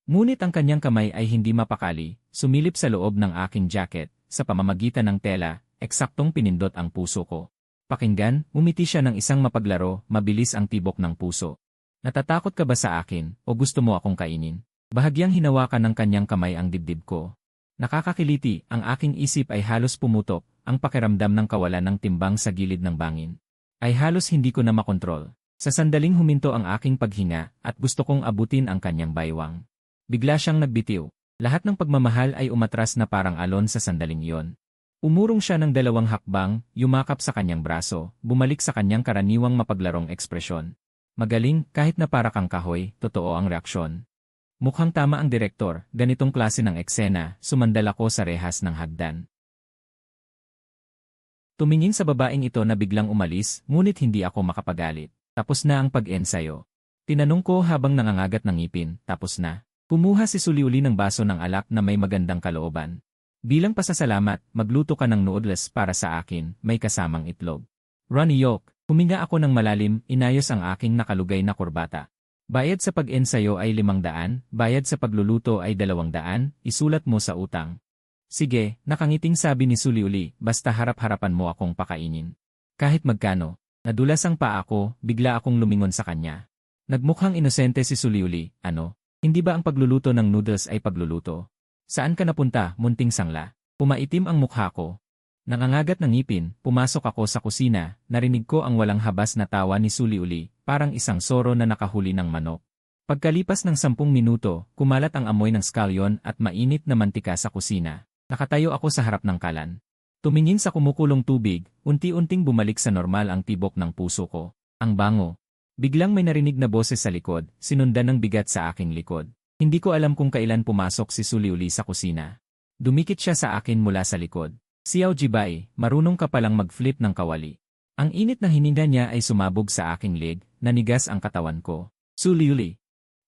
Ngunit ang kanyang kamay ay hindi mapakali, sumilip sa loob ng aking jacket, sa pamamagitan ng tela, eksaktong pinindot ang puso ko. Pakinggan, umiti siya ng isang mapaglaro, mabilis ang tibok ng puso. Natatakot ka ba sa akin, o gusto mo akong kainin? Bahagyang hinawakan ng kanyang kamay ang dibdib ko. Nakakakiliti, ang aking isip ay halos pumutok, ang pakiramdam ng kawalan ng timbang sa gilid ng bangin. Ay halos hindi ko na makontrol. Sa sandaling huminto ang aking paghinga, at gusto kong abutin ang kanyang baywang. Bigla siyang nagbitiw. Lahat ng pagmamahal ay umatras na parang alon sa sandaling iyon. Umurong siya ng 2 hakbang, yumakap sa kanyang braso, bumalik sa kanyang karaniwang mapaglarong ekspresyon. Magaling, kahit na para kang kahoy, totoo ang reaksyon. Mukhang tama ang direktor, ganitong klase ng eksena, sumandal ako sa rehas ng hagdan. Tumingin sa babaeng ito na biglang umalis, ngunit hindi ako makapagalit. Tapos na ang pag-ensayo. Tinanong ko habang nangangagat ng ngipin, tapos na. Kumuha si Suliuli ng baso ng alak na may magandang kalooban. Bilang pasasalamat, magluto ka ng noodles para sa akin, may kasamang itlog. Ronnie Yok, huminga ako ng malalim, inayos ang aking nakalugay na kurbata. Bayad sa pag-ensayo ay 500, bayad sa pagluluto ay 200, isulat mo sa utang. Sige, nakangiting sabi ni Suliuli, basta harap-harapan mo akong pakainin. Kahit magkano, nadulas ang paa ko, bigla akong lumingon sa kanya. Nagmukhang inosente si Suliuli, ano? Hindi ba ang pagluluto ng noodles ay pagluluto? Saan ka napunta, munting sangla? Pumaitim ang mukha ko. Nangangagat ng ngipin, pumasok ako sa kusina, narinig ko ang walang habas na tawa ni Suliuli, parang isang soro na nakahuli ng manok. Pagkalipas ng 10 minuto, kumalat ang amoy ng scallion at mainit na mantika sa kusina. Nakatayo ako sa harap ng kalan. Tumingin sa kumukulong tubig, unti-unting bumalik sa normal ang tibok ng puso ko. Ang bango. Biglang may narinig na boses sa likod, sinundan ng bigat sa aking likod. Hindi ko alam kung kailan pumasok si Suliuli sa kusina. Dumikit siya sa akin mula sa likod. Xiao Jibai, marunong ka palang mag-flip ng kawali. Ang init ng hininga niya ay sumabog sa aking leg, nanigas ang katawan ko. Suliuli.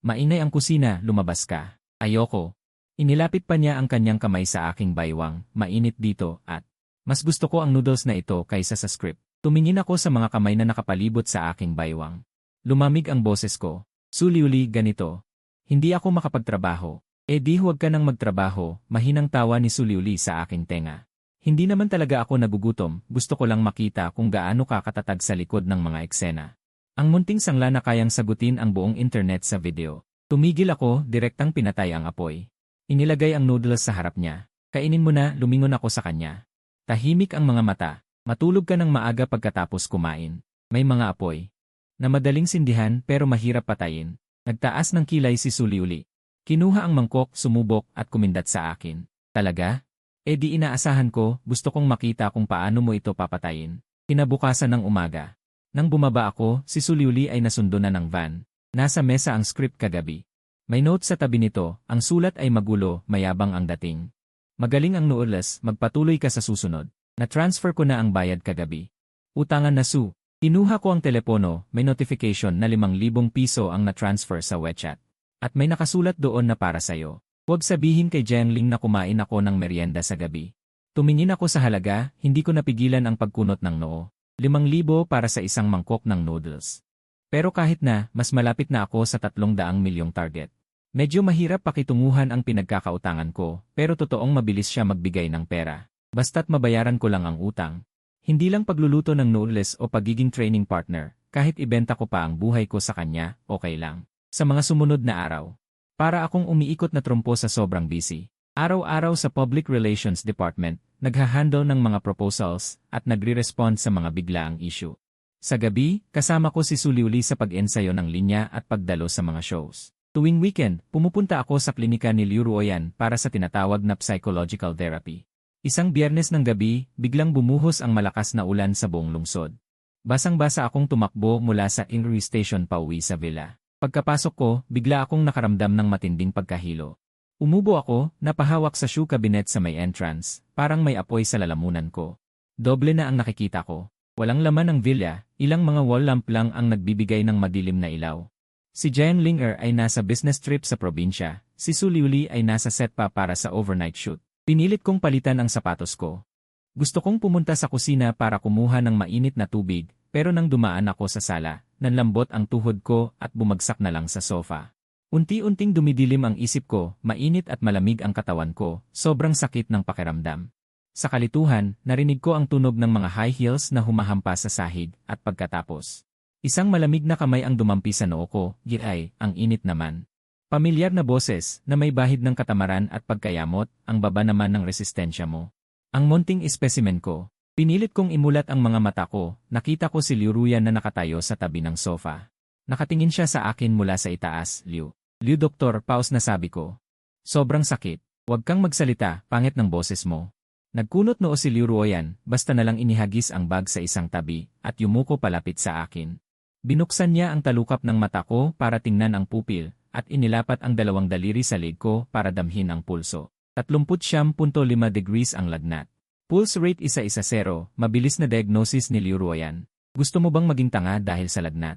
Mainay ang kusina, lumabas ka. Ayoko. Inilapit pa niya ang kanyang kamay sa aking baywang, mainit dito, at mas gusto ko ang noodles na ito kaysa sa script. Tumingin ako sa mga kamay na nakapalibot sa aking baywang. Lumamig ang boses ko. Suliuli, ganito. Hindi ako makapagtrabaho. Di huwag ka nang magtrabaho, mahinang tawa ni Suliuli sa aking tenga. Hindi naman talaga ako nagugutom, gusto ko lang makita kung gaano ka katatag sa likod ng mga eksena. Ang munting sangla na kayang sagutin ang buong internet sa video. Tumigil ako, direktang pinatay ang apoy. Inilagay ang noodles sa harap niya. Kainin mo na, lumingon ako sa kanya. Tahimik ang mga mata. Matulog ka ng maaga pagkatapos kumain. May mga apoy. Na madaling sindihan pero mahirap patayin. Nagtaas ng kilay si Suliuli. Kinuha ang mangkok, sumubok at kumindat sa akin. Talaga? Di inaasahan ko, gusto kong makita kung paano mo ito papatayin. Kinabukasan ng umaga. Nang bumaba ako, si Suliuli ay nasundo na ng van. Nasa mesa ang script kagabi. May note sa tabi nito, ang sulat ay magulo, mayabang ang dating. Magaling ang noodles, magpatuloy ka sa susunod. Na-transfer ko na ang bayad kagabi. Utangan na Su. Kinuha ko ang telepono, may notification na 5,000 piso ang na-transfer sa WeChat. At may nakasulat doon na para sa'yo. Huwag sabihin kay Jiangling na kumain ako ng merienda sa gabi. Tumingin ako sa halaga, hindi ko napigilan ang pagkunot ng noo. 5,000 para sa isang mangkok ng noodles. Pero kahit na, mas malapit na ako sa 300 milyong target. Medyo mahirap pakitunguhan ang pinagkakautangan ko, pero totoong mabilis siya magbigay ng pera. Basta't mabayaran ko lang ang utang. Hindi lang pagluluto ng noodles o pagiging training partner, kahit ibenta ko pa ang buhay ko sa kanya, okay lang. Sa mga sumunod na araw, para akong umiikot na trumpo sa sobrang busy. Araw-araw sa Public Relations Department, naghahandle ng mga proposals at nagre-respond sa mga biglaang issue. Sa gabi, kasama ko si Suliuli sa pag-ensayo ng linya at pagdalo sa mga shows. Tuwing weekend, pumupunta ako sa klinika ni Liu Ruoyan para sa tinatawag na psychological therapy. Isang Biyernes ng gabi, biglang bumuhos ang malakas na ulan sa buong lungsod. Basang-basa akong tumakbo mula sa Ingri Station pauwi sa villa. Pagkapasok ko, bigla akong nakaramdam ng matinding pagkahilo. Umubo ako, napahawak sa shoe cabinet sa may entrance, parang may apoy sa lalamunan ko. Doble na ang nakikita ko. Walang laman ang villa, ilang mga wall lamp lang ang nagbibigay ng madilim na ilaw. Si Jen Linger ay nasa business trip sa probinsya, si Suliuli ay nasa set pa para sa overnight shoot. Pinilit kong palitan ang sapatos ko. Gusto kong pumunta sa kusina para kumuha ng mainit na tubig, pero nang dumaan ako sa sala, nanlambot ang tuhod ko at bumagsak na lang sa sofa. Unti-unting dumidilim ang isip ko, mainit at malamig ang katawan ko, sobrang sakit ng pakiramdam. Sa kalituhan, narinig ko ang tunog ng mga high heels na humahampas sa sahig, at pagkatapos, isang malamig na kamay ang dumampi sa noo ko, giray, ang init naman. Pamilyar na boses na may bahid ng katamaran at pagkayamot, ang baba naman ng resistensya mo. Ang munting espesimen ko. Pinilit kong imulat ang mga mata ko, nakita ko si Liu Ruyan na nakatayo sa tabi ng sofa. Nakatingin siya sa akin mula sa itaas, Liu. Liu doktor, paus na sabi ko. Sobrang sakit. Huwag kang magsalita, pangit ng boses mo. Nagkunot noo si Liu Ruyan, basta nalang inihagis ang bag sa isang tabi, at yumuko palapit sa akin. Binuksan niya ang talukap ng mata ko para tingnan ang pupil, at inilapat ang dalawang daliri sa leg ko para damhin ang pulso. 39.5 degrees ang lagnat. Pulse rate 110, mabilis na diagnosis ni Liu Ruyan. Gusto mo bang maging tanga dahil sa lagnat?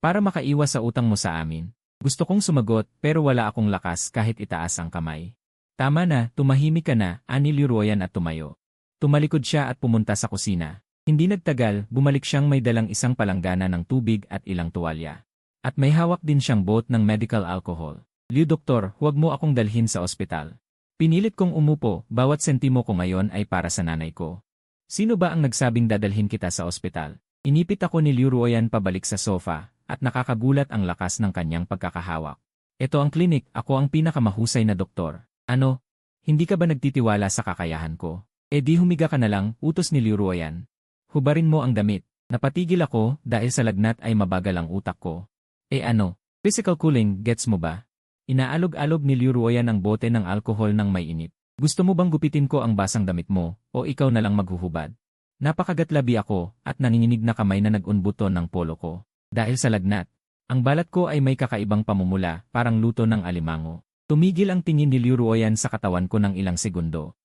Para makaiwas sa utang mo sa amin. Gusto kong sumagot pero wala akong lakas kahit itaas ang kamay. Tama na, tumahimik ka na, ani Liu Ruyan at tumayo. Tumalikod siya at pumunta sa kusina. Hindi nagtagal, bumalik siyang may dalang isang palanggana ng tubig at ilang tuwalya. At may hawak din siyang bot ng medical alcohol. Liu doktor, huwag mo akong dalhin sa ospital. Pinilit kong umupo, bawat sentimo ko ngayon ay para sa nanay ko. Sino ba ang nagsabing dadalhin kita sa ospital? Inipit ako ni Liu Ruyan pabalik sa sofa, at nakakagulat ang lakas ng kanyang pagkakahawak. Ito ang klinik, ako ang pinakamahusay na doktor. Ano? Hindi ka ba nagtitiwala sa kakayahan ko? E di humiga ka na lang, utos ni Liu Ruyan. Hubarin mo ang damit. Napatigil ako dahil sa lagnat ay mabagal ang utak ko. Ano? Physical cooling, gets mo ba? Inaalog-alog ni Liu Ruyan ang bote ng alkohol ng may init. Gusto mo bang gupitin ko ang basang damit mo, o ikaw na lang maghuhubad? Napakagatlabi ako, at nanginginig na kamay na nag-unbuton ng polo ko. Dahil sa lagnat, ang balat ko ay may kakaibang pamumula, parang luto ng alimango. Tumigil ang tingin ni Liu Ruyan sa katawan ko ng ilang segundo.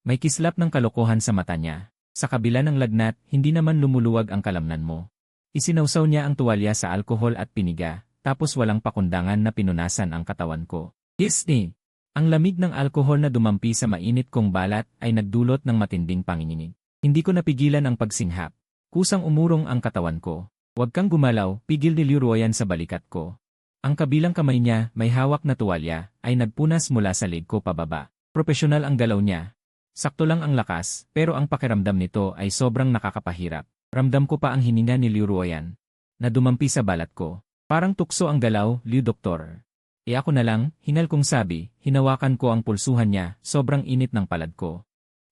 May kislap ng kalokohan sa mata niya. Sa kabila ng lagnat, hindi naman lumuluwag ang kalamnan mo. Isinawsaw niya ang tuwalya sa alkohol at piniga, tapos walang pakundangan na pinunasan ang katawan ko. Disney! Ang lamig ng alkohol na dumampi sa mainit kong balat ay nagdulot ng matinding panginginig. Hindi ko napigilan ang pagsinghap. Kusang umurong ang katawan ko. Huwag kang gumalaw, pigil ni Liu Ruyan sa balikat ko. Ang kabilang kamay niya, may hawak na tuwalya, ay nagpunas mula sa leg ko pababa. Propesyonal ang galaw niya. Sakto lang ang lakas, pero ang pakiramdam nito ay sobrang nakakapahirap. Ramdam ko pa ang hininga ni Liu Ruyan na dumampi sa balat ko. Parang tukso ang galaw, Liu doktor. Ako na lang, hingal kong sabi, hinawakan ko ang pulsuhan niya, sobrang init ng palad ko.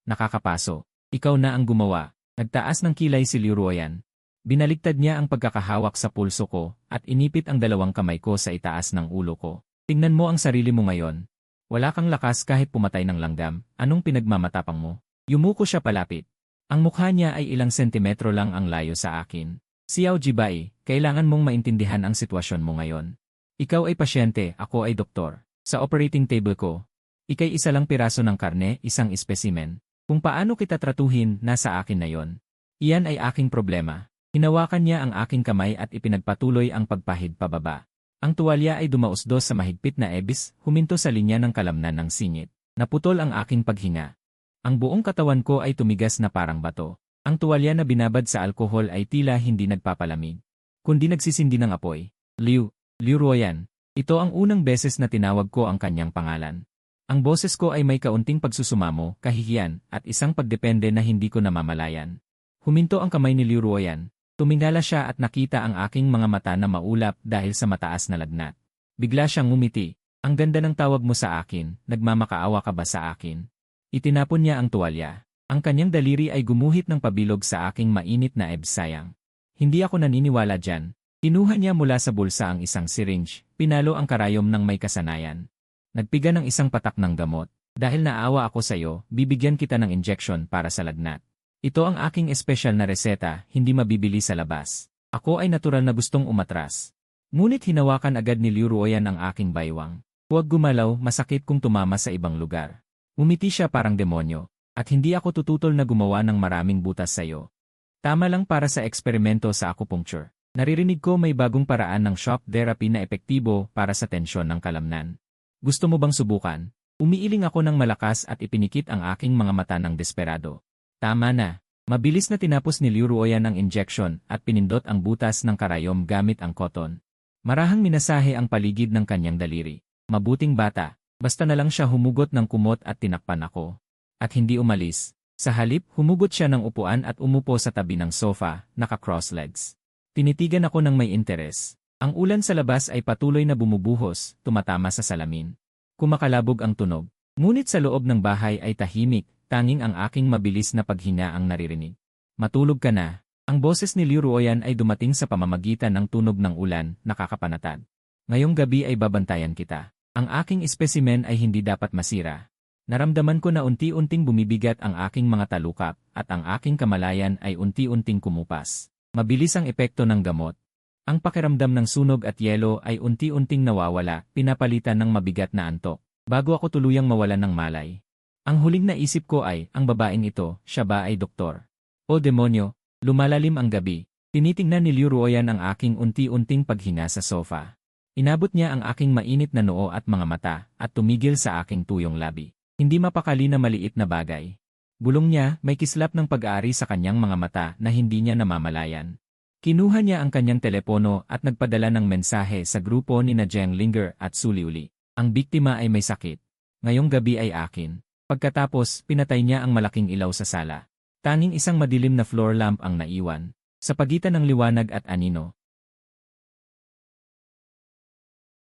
Nakakapaso. Ikaw na ang gumawa. Nagtaas ng kilay si Liu Ruyan. Binaligtad niya ang pagkakahawak sa pulso ko, at inipit ang dalawang kamay ko sa itaas ng ulo ko. Tingnan mo ang sarili mo ngayon. Wala kang lakas kahit pumatay ng langgam, anong pinagmamatapang mo? Yumuko siya palapit. Ang mukha niya ay ilang sentimetro lang ang layo sa akin. Xiao Jibai, kailangan mong maintindihan ang sitwasyon mo ngayon. Ikaw ay pasyente, ako ay doktor. Sa operating table ko, ikay isa lang piraso ng karne, isang espesimen. Kung paano kita tratuhin, nasa akin na yon. Iyan ay aking problema. Hinawakan niya ang aking kamay at ipinagpatuloy ang pagpahid pababa. Ang tuwalya ay dumausdos sa mahigpit na ebis, huminto sa linya ng kalamnan ng singit. Naputol ang aking paghinga. Ang buong katawan ko ay tumigas na parang bato. Ang tuwalya na binabad sa alkohol ay tila hindi nagpapalamig, kundi nagsisindi ng apoy. Liu Ruyan. Ito ang unang beses na tinawag ko ang kanyang pangalan. Ang boses ko ay may kaunting pagsusumamo, kahihiyan, at isang pagdepende na hindi ko namamalayan. Huminto ang kamay ni Liu Ruyan. Tumingala siya at nakita ang aking mga mata na maulap dahil sa mataas na lagnat. Bigla siyang ngumiti. Ang ganda ng tawag mo sa akin, nagmamakaawa ka ba sa akin? Itinapon niya ang tuwalya. Ang kanyang daliri ay gumuhit ng pabilog sa aking mainit na ebs sayang. Hindi ako naniniwala dyan. Kinuha niya mula sa bulsa ang isang syringe, pinalo ang karayom ng may kasanayan. Nagpiga ng isang patak ng gamot. Dahil naawa ako sa'yo, bibigyan kita ng injection para sa lagnat. Ito ang aking espesyal na reseta, hindi mabibili sa labas. Ako ay natural na gustong umatras. Ngunit hinawakan agad ni Liu Ruoyan ang aking baywang. Huwag gumalaw, masakit kung tumama sa ibang lugar. Umiti siya parang demonyo. At hindi ako tututol na gumawa ng maraming butas sa'yo. Tama lang para sa eksperimento sa acupuncture. Naririnig ko may bagong paraan ng shock therapy na epektibo para sa tensyon ng kalamnan. Gusto mo bang subukan? Umiiling ako ng malakas at ipinikit ang aking mga mata ng desperado. Tama na. Mabilis na tinapos ni Liu Ruoyan ang injection at pinindot ang butas ng karayom gamit ang cotton. Marahang minasahe ang paligid ng kanyang daliri. Mabuting bata, basta na lang siya humugot ng kumot at tinakpan ako. At hindi umalis. Sa halip, humugot siya ng upuan at umupo sa tabi ng sofa, naka-cross legs. Tinitigan ako ng may interes. Ang ulan sa labas ay patuloy na bumubuhos, tumatama sa salamin. Kumakalabog ang tunog. Ngunit sa loob ng bahay ay tahimik, tanging ang aking mabilis na paghinga ang naririnig. Matulog ka na. Ang boses ni Liu Ruoyan ay dumating sa pamamagitan ng tunog ng ulan, nakakapanatag. Ngayong gabi ay babantayan kita. Ang aking espesimen ay hindi dapat masira. Naramdaman ko na unti-unting bumibigat ang aking mga talukap, at ang aking kamalayan ay unti-unting kumupas. Mabilis ang epekto ng gamot. Ang pakiramdam ng sunog at yelo ay unti-unting nawawala, pinapalitan ng mabigat na antok, bago ako tuluyang mawalan ng malay. Ang huling naisip ko ay, ang babaeng ito, siya ba ay doktor? O demonyo, lumalalim ang gabi. Tinitingnan ni Liu Ruoyan ang aking unti-unting paghinga sa sofa. Inabot niya ang aking mainit na noo at mga mata, at tumigil sa aking tuyong labi. Hindi mapakali na maliit na bagay. Bulong niya, may kislap ng pag-aari sa kanyang mga mata na hindi niya namamalayan. Kinuha niya ang kanyang telepono at nagpadala ng mensahe sa grupo ni na Zheng Linger at Su Liuli. Ang biktima ay may sakit. Ngayong gabi ay akin. Pagkatapos, pinatay niya ang malaking ilaw sa sala. Tanging isang madilim na floor lamp ang naiwan. Sa pagitan ng liwanag at anino,